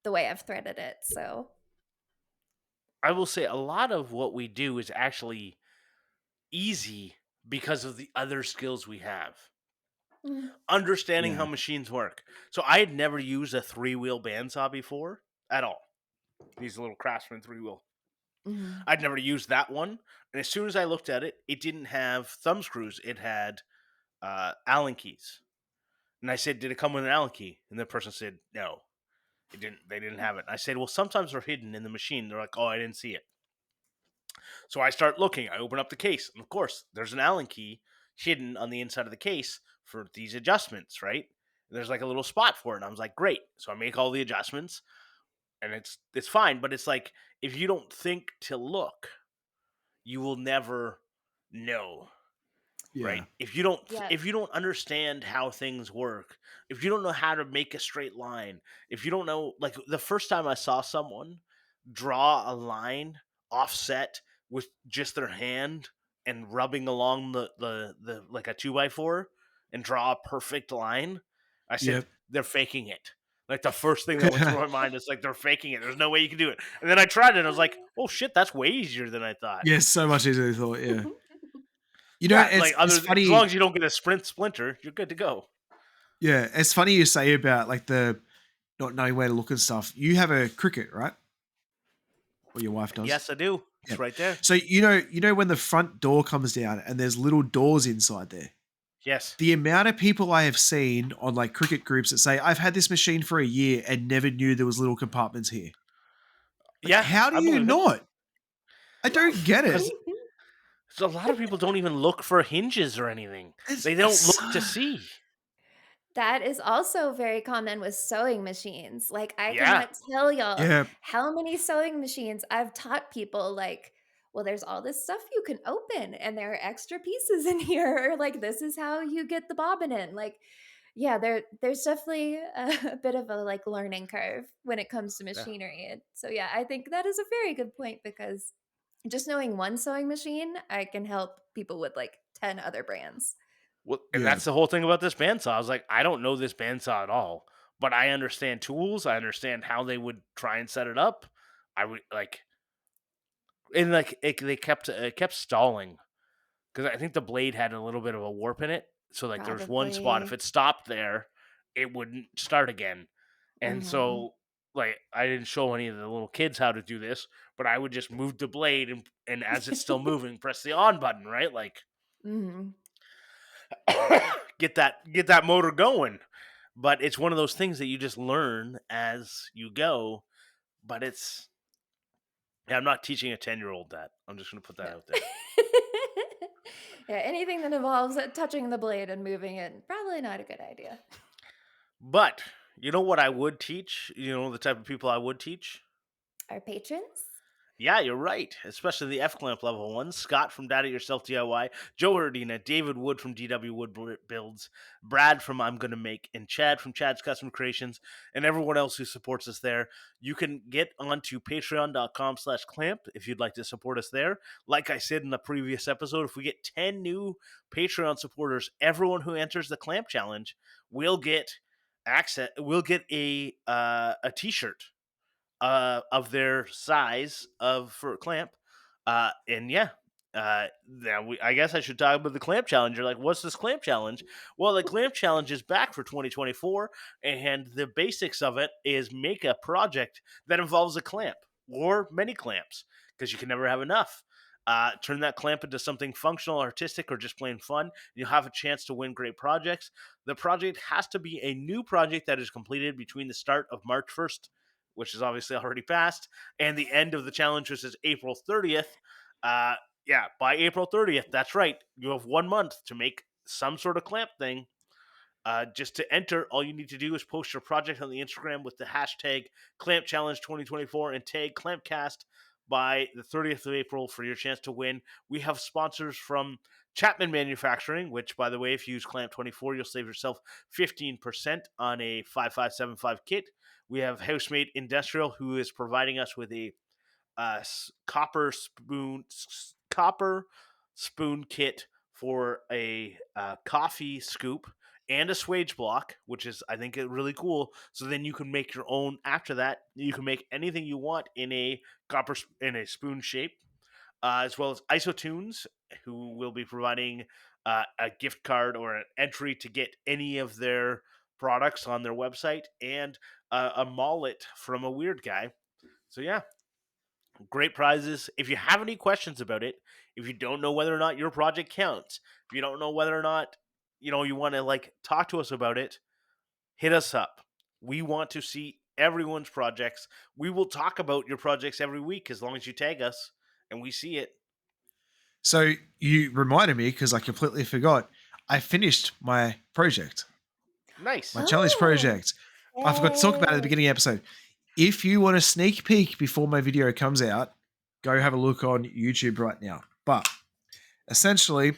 the way I've threaded it, so I will say a lot of what we do is actually easy because of the other skills we have. mm, Understanding how Yeah. machines work. So I had never used a three-wheel bandsaw before at all. These little Craftsman three-wheel. mhm. I'd never used that one. And as soon as I looked at it, it didn't have thumb screws. It had Allen keys. And I said, "Did it come with an Allen key?" And the person said, "No, it didn't. They didn't have it." And I said, "Well, sometimes they're hidden in the machine." They're like, "Oh, I didn't see it." So I start looking. I open up the case, and of course, there's an Allen key hidden on the inside of the case for these adjustments, right? And there's like a little spot for it. And I was like, "Great!" So I make all the adjustments, and it's fine. But it's like if you don't think to look, you will never know. right? Yeah. Yeah. If you don't understand how things work, if you don't know how to make a straight line, if you don't know, like the first time I saw someone draw a line offset with just their hand and rubbing along the like a 2x4 and draw a perfect line, I said Yep. they're faking it. Like the first thing that went through my mind is like they're faking it. There's no way you can do it. And then I tried it and I was like, oh shit, that's way easier than I thought. Yeah, so much easier than I thought, yeah. You know, Yeah, like it's as long funny. as you don't get a sprint splinter, you're good to go. Yeah, it's funny you say about like the not knowing where to look and stuff. You have a cricket, right? Or your wife does. Yes, I do. Yeah. It's right there. So you know when the front door comes down and there's little doors inside there. Yes. The amount of people I have seen on like cricket groups that say, I've had this machine for a year and never knew there was little compartments here. Like, Yeah, how do I you believe it. not? I don't get it. Because a lot of people don't even look for hinges or anything. They It's don't look to so see. That is also very common with sewing machines. Like, I Yeah. cannot tell y'all yeah, how many sewing machines I've taught people, like, well, there's all this stuff you can open, and there are extra pieces in here. Or, like, this is how you get the bobbin in. Like, yeah, there's definitely a bit of a like learning curve when it comes to Yeah. machinery. And so, yeah, I think that is a very good point because just knowing one sewing machine, I can help people with like 10 other brands. Well, and yeah, that's the whole thing about this bandsaw. I was like, I don't know this bandsaw at all, but I understand tools. I understand how they would try and set it up. I would like, and like it kept stalling because I think the blade had a little bit of a warp in it. So like there's one spot. If Probably. it stopped there, it wouldn't start again. And Mhm. so like I didn't show any of the little kids how to do this, but I would just move the blade and as it's still moving, press the on button, right? Like Mhm. get that motor going. But it's one of those things that you just learn as you go. But it's yeah, I'm not teaching a 10-year-old that. I'm just gonna put No. that out there. Yeah, anything that involves touching the blade and moving it, probably not a good idea. But you know what I would teach? You know the type of people I would teach? Our patrons? Yeah, you're right. Especially the F Clamp level ones. Scott from Data Yourself DIY, Joe Herdina, David Wood from DW Wood Builds, Brad from I'm Gonna Make, and Chad from Chad's Custom Creations, and everyone else who supports us there. You can get onto patreon.com/clamp if you'd like to support us there. Like I said in the previous episode, if we get 10 new Patreon supporters, everyone who enters the Clamp Challenge will get will get a t-shirt of their size of for a clamp. And yeah, now I guess I should talk about the clamp challenge. You're like, what's this clamp challenge? Well, the clamp challenge is back for 2024, and the basics of it is make a project that involves a clamp or many clamps because you can never have enough. Turn that clamp into something functional, artistic, or just plain fun. You'll have a chance to win great projects. The project has to be a new project that is completed between the start of March 1st, which is obviously already passed, and the end of the challenge, which is April 30th. Uh, yeah, by April 30th, that's right. You have 1 month to make some sort of clamp thing. Just to enter, all you need to do is post your project on the Instagram with the hashtag Clamp Challenge 2024 and tag Clampcast by the 30th of April for your chance to win. We have sponsors from Chapman Manufacturing, which, by the way, if you use Clamp 24, you'll save yourself 15% on a 5575 kit. We have Housemate Industrial, who is providing us with a copper spoon kit for a coffee scoop and a swage block, which is I think really cool. So then you can make your own. After that, you can make anything you want in a in a spoon shape, as well as Isotunes, who will be providing a gift card or an entry to get any of their products on their website, and a mullet from a weird guy. So yeah, great prizes. If you have any questions about it, if you don't know whether or not your project counts, if you don't know whether or not you want to like talk to us about it, hit us up. We want to see everyone's projects. We will talk about your projects every week as long as you tag us and we see it. So you reminded me because I completely forgot. I finished my project, my Nice. challenge Oh, project. I forgot to talk about it at the yay. beginning of the episode. If you want a sneak peek before my video comes out, go have a look on YouTube right now. But essentially,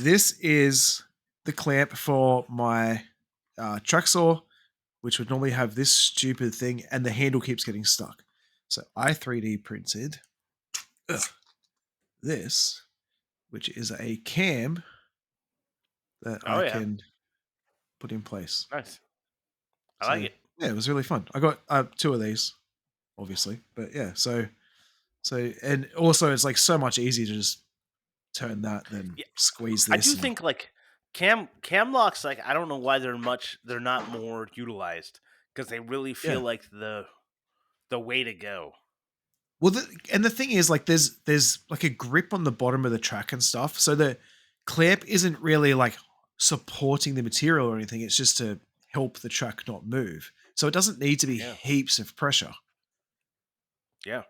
This is the clamp for my track saw, which would normally have this stupid thing, and the handle keeps getting stuck. So I 3D printed this, which is a cam that Oh I yeah, can put in place. nice. I like So it. yeah, it was really fun. I got two of these, obviously, but yeah. So and also it's like so much easier to just turn that than Yeah, squeeze I this do and think like cam locks. Like I don't know why they're not more utilized because they really feel yeah. like the way to go. Well, and the thing is, like, there's like a grip on the bottom of the track and stuff, so the clamp isn't really like supporting the material or anything. It's just to help the track not move. So it doesn't need to be Yeah, heaps of pressure. yeah.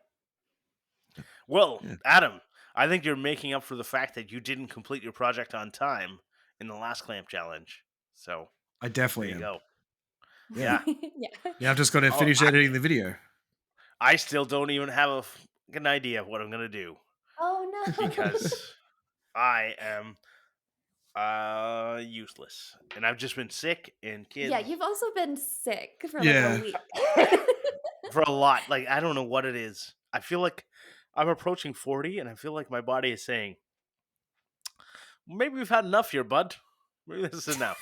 Well, Yeah, Adam, I think you're making up for the fact that you didn't complete your project on time in the last clamp challenge. So I there definitely you am. go. Yeah, Yeah. Yeah. yeah. I've just got to Oh, finish editing the video. I still don't even have a fucking idea of what I'm gonna do Oh no. because I am useless, and I've just been sick and Yeah, kids you've also been sick for like a Yeah. week. for a lot. Like I don't know what it is. I feel like I'm approaching 40, and I feel like my body is saying, "Maybe we've had enough here, bud. Maybe this is enough."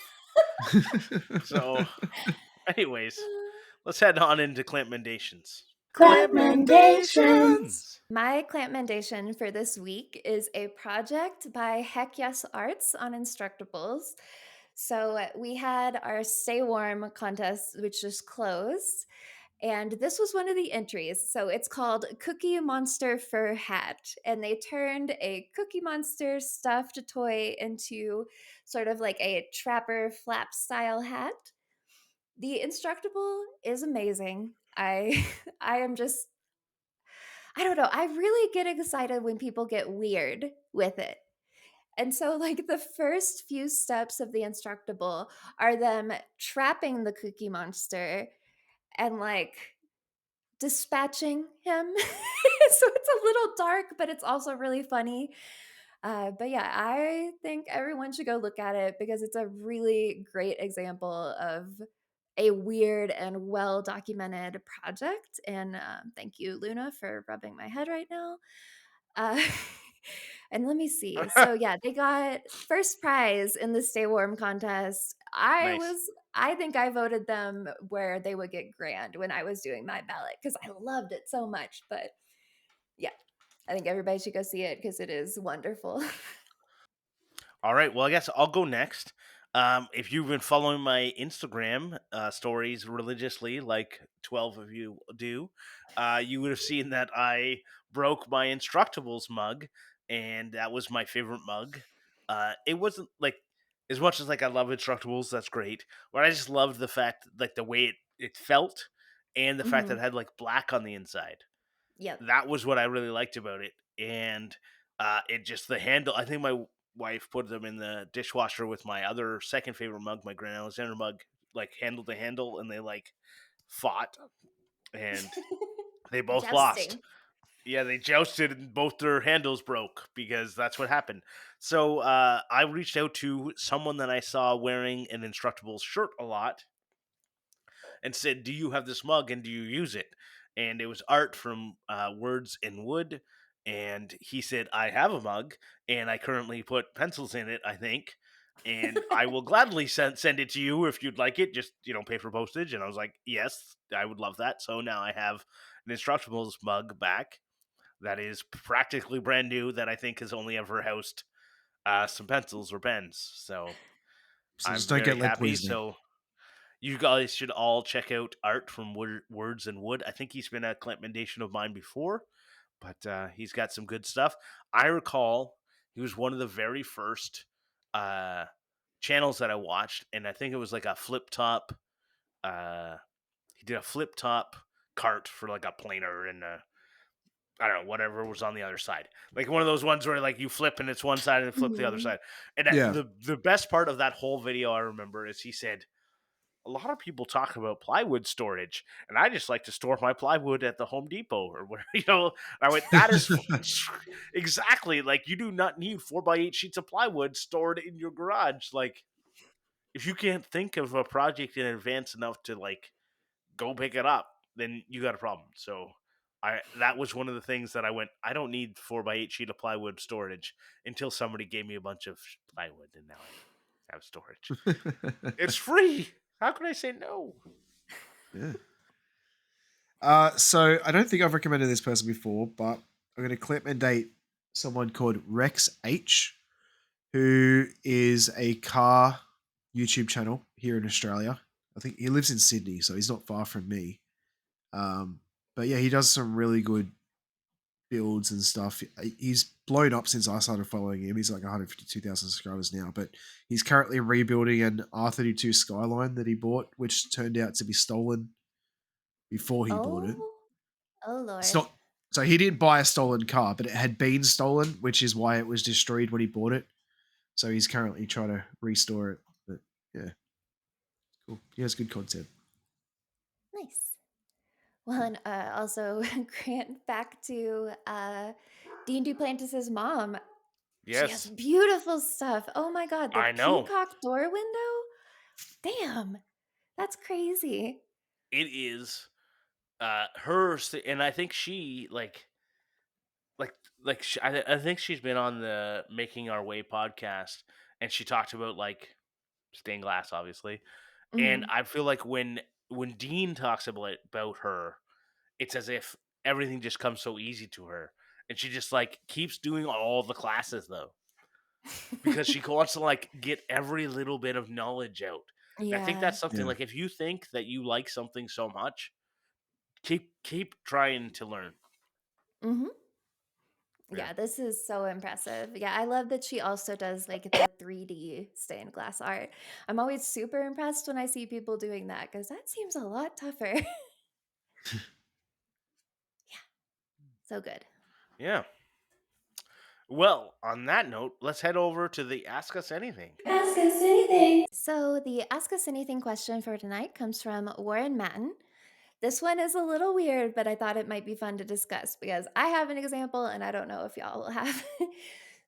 So, anyways, let's head on into CLAMPmendations. CLAMPmendations. CLAMPmendations. My clamp mendation for this week is a project by Heck Yes Arts on Instructables. So we had our Stay Warm contest, which just closed. And this was one of the entries. So it's called Cookie Monster Fur Hat. And they turned a Cookie Monster stuffed toy into sort of like a trapper flap style hat. The Instructable is amazing. I am just I don't know. I really get excited when people get weird with it. And so, like, the first few steps of the Instructable are them trapping the Cookie Monster and, like, dispatching him. So it's a little dark, but it's also really funny. But yeah, I think everyone should go look at it because it's a really great example of a weird and well documented project. And thank you, Luna, for rubbing my head right now. Uh, and let me see. So yeah, they got first prize in the Stay Warm contest. Nice. I think I voted them where they would get grand when I was doing my ballot because I loved it so much. But yeah, I think everybody should go see it because it is wonderful. All right. Well, I guess I'll go next. If you've been following my Instagram stories religiously, like 12 of you do, you would have seen that I broke my Instructables mug, and that was my favorite mug. It wasn't like as much as like I love Instructables, that's great, but I just loved the fact like the way it felt, and the fact that Hmm. it had like black on the inside. Yep. That was what I really liked about it, and it just the handle. I think my wife put them in the dishwasher with my other second favorite mug, my Grand Alexander mug, like handle to handle, and they like fought, and they both lost. Jousting. Yeah, they jousted and both their handles broke because that's what happened. So I reached out to someone that I saw wearing an Instructables shirt a lot, and said, "Do you have this mug and do you use it?" And it was Art from Words in Wood, and he said, "I have a mug, and I currently put pencils in it. I think." And I will gladly send it to you if you'd like it. Just pay for postage. And I was like, yes, I would love that. So now I have an Instructables mug back that is practically brand new. That I think has only ever housed some pencils or pens. So So I'm just don't get very lead happy. poisoning. So you guys should all check out Art from Words and Wood. I think he's been a recommendation of mine before, but he's got some good stuff. I recall he was one of the very first uh, channels that I watched, and I think it was like a flip top. Uh, he did a flip top cart for like a planer and I don't know whatever was on the other side, like one of those ones where like you flip and it's one side and flip the other Hmm. side. And Yeah. the best part of that whole video I remember is he said, a lot of people talk about plywood storage, and I just like to store my plywood at the Home Depot or where, I went, that is exactly like you do not need 4x8 sheets of plywood stored in your garage. Like, if you can't think of a project in advance enough to like go pick it up, then you got a problem. So that was one of the things that I went, I don't need 4x8 sheet of plywood storage until somebody gave me a bunch of plywood, and now I have storage. It's free. How can I say no? Yeah. So I don't think I've recommended this person before, but I'm going to clip and date someone called Rex H, who is a car YouTube channel here in Australia. I think he lives in Sydney, so he's not far from me. Um, but yeah, he does some really good builds and stuff. He's blown up since I started following him. He's like 152,000 subscribers now, but he's currently rebuilding an R32 Skyline that he bought, which turned out to be stolen before he bought it. Oh, oh It's Lord. not. So he didn't buy a stolen car, but it had been stolen, which is why it was destroyed when he bought it. So he's currently trying to restore it. But yeah, cool. He has good content. Nice. Well, and also, Grant, back to Dean Duplantis's mom. She has Yes, beautiful stuff. Oh my God, the I know. peacock door window. Damn, that's crazy. It is her, and I think she like I think she's been on the Making Our Way podcast, and she talked about like stained glass, obviously. And Hmm. I feel like when Dean talks about her, it's as if everything just comes so easy to her, and she just like keeps doing all the classes though, because she wants to like get every little bit of knowledge out. And I think Yeah. that's something Yeah. like, if you think that you like something so much, keep trying to learn. Hmm. Yeah. Yeah, this is so impressive. Yeah, I love that she also does like the 3D stained glass art. I'm always super impressed when I see people doing that because that seems a lot tougher. Yeah, so good. Yeah. Well, on that note, let's head over to the Ask Us Anything. Ask us anything. So, the Ask Us Anything question for tonight comes from Warren Matten. This one is a little weird, but I thought it might be fun to discuss because I have an example and I don't know if y'all will have.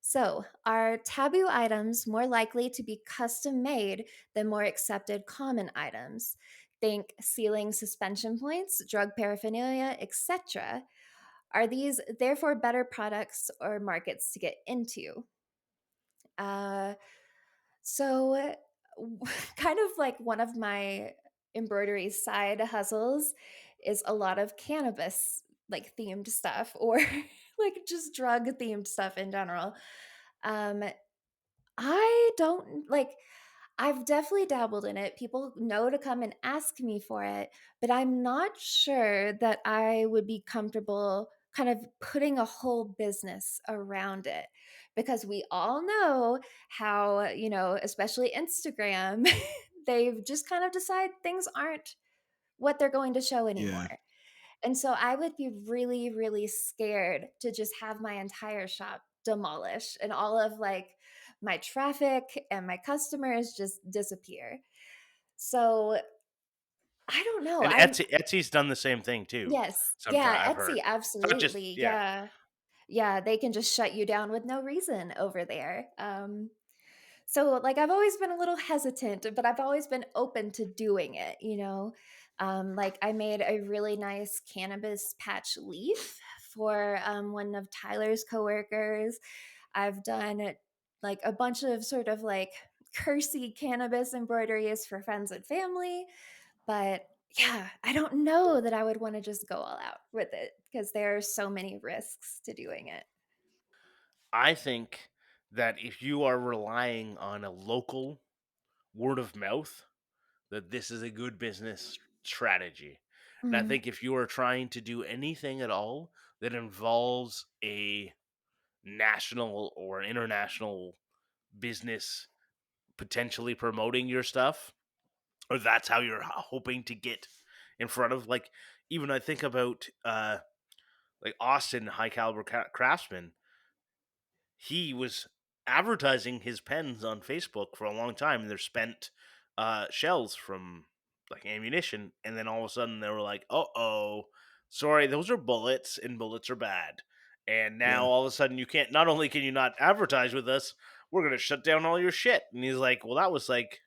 So, are taboo items more likely to be custom made than more accepted common items? Think ceiling suspension points, drug paraphernalia, etc. Are these therefore better products or markets to get into? Uh, so, kind of like one of my embroidery side hustles is a lot of cannabis like themed stuff or like just drug themed stuff in general. Um I don't like I've definitely dabbled in it. People know to come and ask me for it, but I'm not sure that I would be comfortable kind of putting a whole business around it because we all know how, especially Instagram, they've just kind of decided things aren't what they're going to show Yeah. anymore. And so I would be really, really scared to just have my entire shop demolish and all of like my traffic and my customers just disappear. So I don't know. And I'm Etsy's done the same thing too. Yes. Sometimes Yeah, I've Etsy heard. It's not just, absolutely. yeah. Yeah. Yeah, they can just shut you down with no reason over there. So, like, I've always been a little hesitant, but I've always been open to doing it. Like, I made a really nice cannabis patch leaf for one of Tyler's coworkers. I've done like a bunch of sort of like cursey cannabis embroideries for friends and family. But yeah, I don't know that I would want to just go all out with it because there are so many risks to doing it. I think that if you are relying on a local word of mouth, that this is a good business strategy. And I Mhm. think if you are trying to do anything at all that involves a national or international business potentially promoting your stuff, or that's how you're hoping to get in front of, like, even I think about like Austin High Caliber Craftsman. He was advertising his pens on Facebook for a long time, and they're spent shells from like ammunition, and then all of a sudden they were like, oh, sorry, those are bullets, and bullets are bad. And now Yeah. all of a sudden you can't, not only can you not advertise with us, we're gonna shut down all your shit. And he's like, well, that was like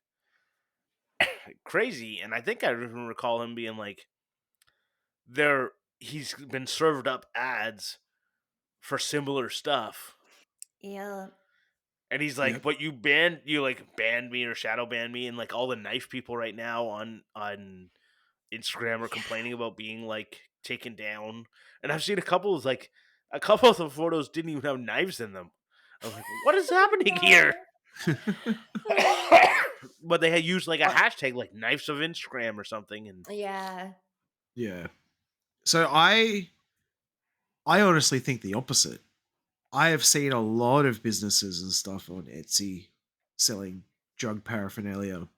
crazy. And I think I even recall him being like, there he's been served up ads for similar stuff. Yeah. And he's like, Yep. but you like banned me or shadow banned me, and like all the knife people right now on Instagram are complaining about being like taken down. And I've seen a couple of the photos didn't even have knives in them. I was like, what is happening here? No. Oh. But they had used like a I, hashtag like knives of Instagram or something, and Yeah. yeah. So I honestly think the opposite. I have seen a lot of businesses and stuff on Etsy selling drug paraphernalia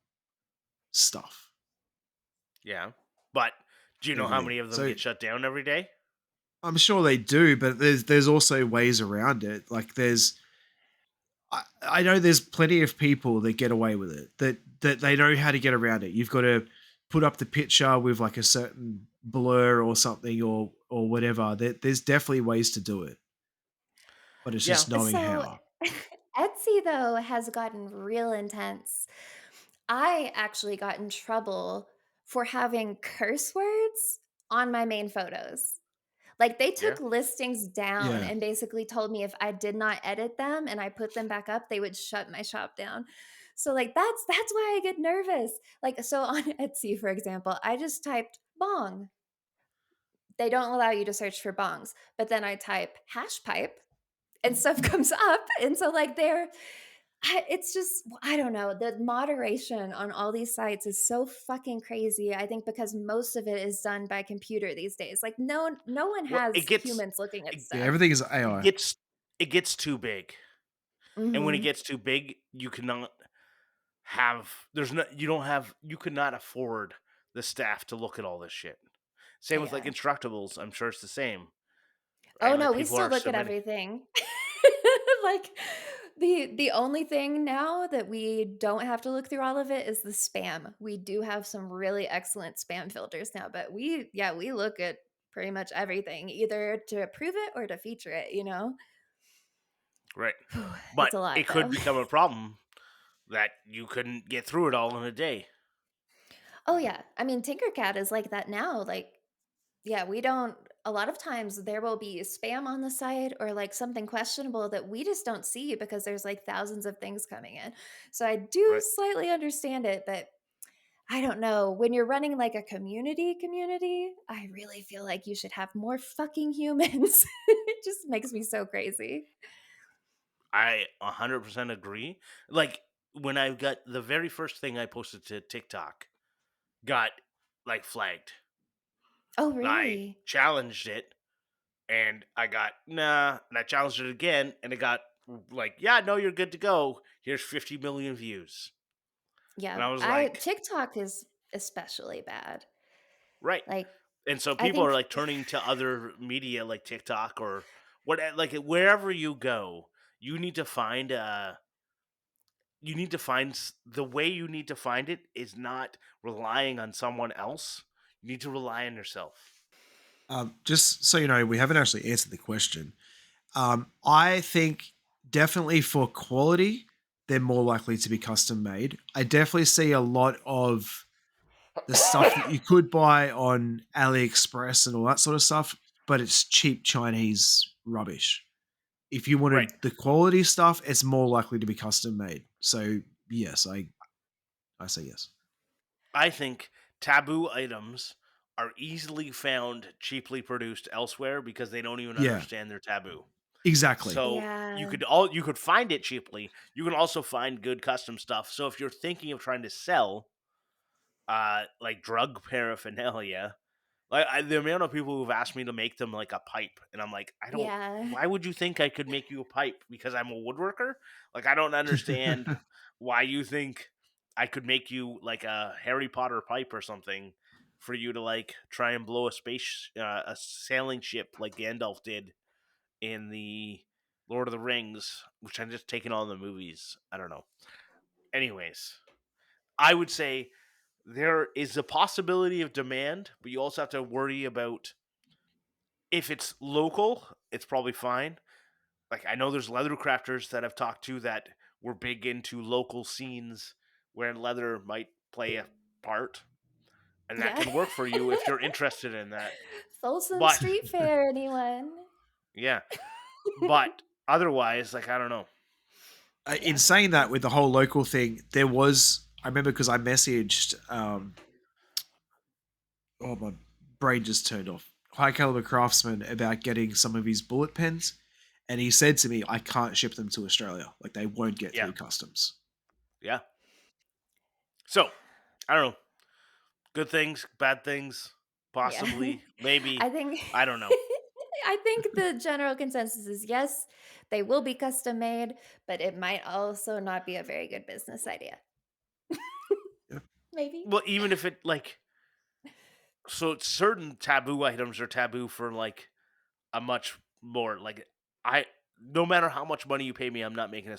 stuff yeah. But do you know how everything. many of them So get shut down every day? I'm sure they do, but there's also ways around it. Like I know there's plenty of people that get away with it, that they know how to get around it. You've got to put up the picture with like a certain blur or something or whatever. There's definitely ways to do it, but it's Yeah. just knowing So how. Etsy though has gotten real intense. I actually got in trouble for having curse words on my main photos. Like they Yeah. took listings down Yeah. and basically told me if I did not edit them and I put them back up, they would shut my shop down. So like that's why I get nervous. Like so on Etsy, for example, I just typed bong. They don't allow you to search for bongs, but then I type hash pipe and stuff comes up. And so like it's just I don't know. The moderation on all these sites is so fucking crazy. I think because most of it is done by computer these days. Like no one Well, has humans looking at it, Yeah, stuff. everything is it AI. gets it gets too big. And when it Mhm. gets too big, you cannot have there's no you don't have you could not afford the staff to look at all this shit. Same with like Yeah. instructables, I'm sure it's the same, Oh right? Like no, we people still are look at submitting. everything. Like the only thing now that we don't have to look through all of it is the spam. We do have some really excellent spam filters now, but we look at pretty much everything either to approve it or to feature it, you know? Right. Whew, But it's a lot it though. could become a problem that you couldn't get through it all in a day. Oh yeah. I mean, Tinkercad is like that now. Like, yeah, we don't a lot of times there will be spam on the site or like something questionable that we just don't see because there's like thousands of things coming in. So I do Right. slightly understand it, but I don't know. When you're running like a community, I really feel like you should have more fucking humans. It just makes me so crazy. I 100% agree. Like when I got the very first thing I posted to TikTok got like flagged. Oh, I really? challenged it and I got nah, and I challenged it again, and it got like, yeah, no, you're good to go. Here's 50 million views, and Yeah. I was I like, TikTok is especially bad. right. Like And so I people are think like turning to other media like TikTok or what, like wherever you go, you need to find the way you need to find it is not relying on someone else. You need to rely on yourself. Just so you know, we haven't actually answered the question. I think definitely for quality, they're more likely to be custom made. I definitely see a lot of the stuff that you could buy on AliExpress and all that sort of stuff, but it's cheap Chinese rubbish. If you Right. wanted the quality stuff, it's more likely to be custom made. So yes, I say yes. I think taboo items are easily found cheaply produced elsewhere because they don't even Yeah, understand they're taboo. exactly. So yeah. you could find it cheaply. You can also find good custom stuff. So if you're thinking of trying to sell like drug paraphernalia, like the amount of people who've asked me to make them like a pipe, and I'm like, I don't. Yeah. Why would you think I could make you a pipe? Because I'm a woodworker? Like I don't understand why you think I could make you like a Harry Potter pipe or something for you to like try and blow a sailing ship like Gandalf did in the Lord of the Rings, which I'm just taking on the movies. I don't know. Anyways, I would say there is a possibility of demand, but you also have to worry about if it's local, it's probably fine. Like I know there's leather crafters that I've talked to that were big into local scenes where leather might play a part, and that Yeah. can work for you if you're interested in that. Folsom But Street Fair, anyone? yeah, but otherwise, like I don't know. In Yeah. saying that, with the whole local thing, there was, I remember because I messaged, oh, my brain just turned off, High Caliber Craftsman about getting some of his bullet pens. And he said to me, I can't ship them to Australia. Like, they won't get Yeah, through customs. yeah. So I don't know. Good things, bad things, Yeah. possibly, I maybe. think I don't know. I think the general consensus is yes, they will be custom made, but it might also not be a very good business idea. Yeah. Maybe. Well, even if it like so certain taboo items are taboo for like a much more like I no matter how much money you pay me, I'm not making a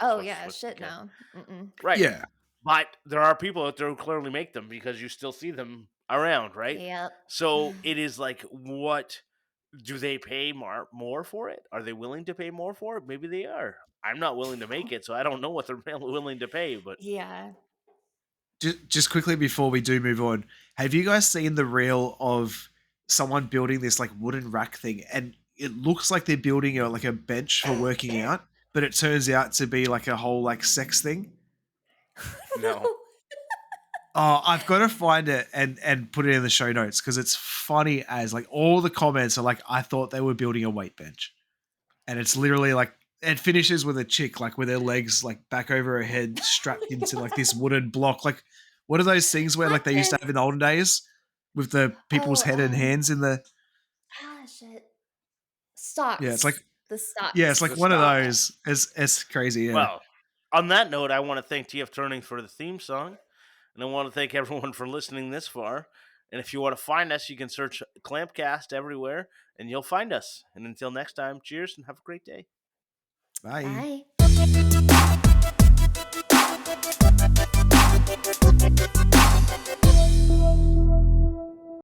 Oh yeah, shit swastika. no. Mm-mm. Right. Yeah. But there are people out there who clearly make them because you still see them around, right? Yep. So it is like what do they pay more for it? Are they willing to pay more for it? Maybe they are. I'm not willing to make it, so I don't know what they're willing to pay, but Yeah. Just quickly before we do move on, have you guys seen the reel of someone building this like wooden rack thing? And it looks like they're building a like a bench for working out, but it turns out to be like a whole like sex thing. no. No. Oh, I've got to find it and put it in the show notes because it's funny as like all the comments are like, I thought they were building a weight bench. And it's literally like it finishes with a chick like with her legs like back over her head strapped into like this wooden block. Like what are those things where What like they used to is have in the olden days with the people's oh, head and hands in the shit. yeah, it's like Stocks. The yeah, it's stocks. like The one of stocks. Yeah. those. It's crazy, yeah. Well, on that note, I want to thank TF Turning for the theme song, and I want to thank everyone for listening this far. And if you want to find us, you can search Clampcast everywhere, and you'll find us. And until next time, cheers and have a great day. Bye. Bye.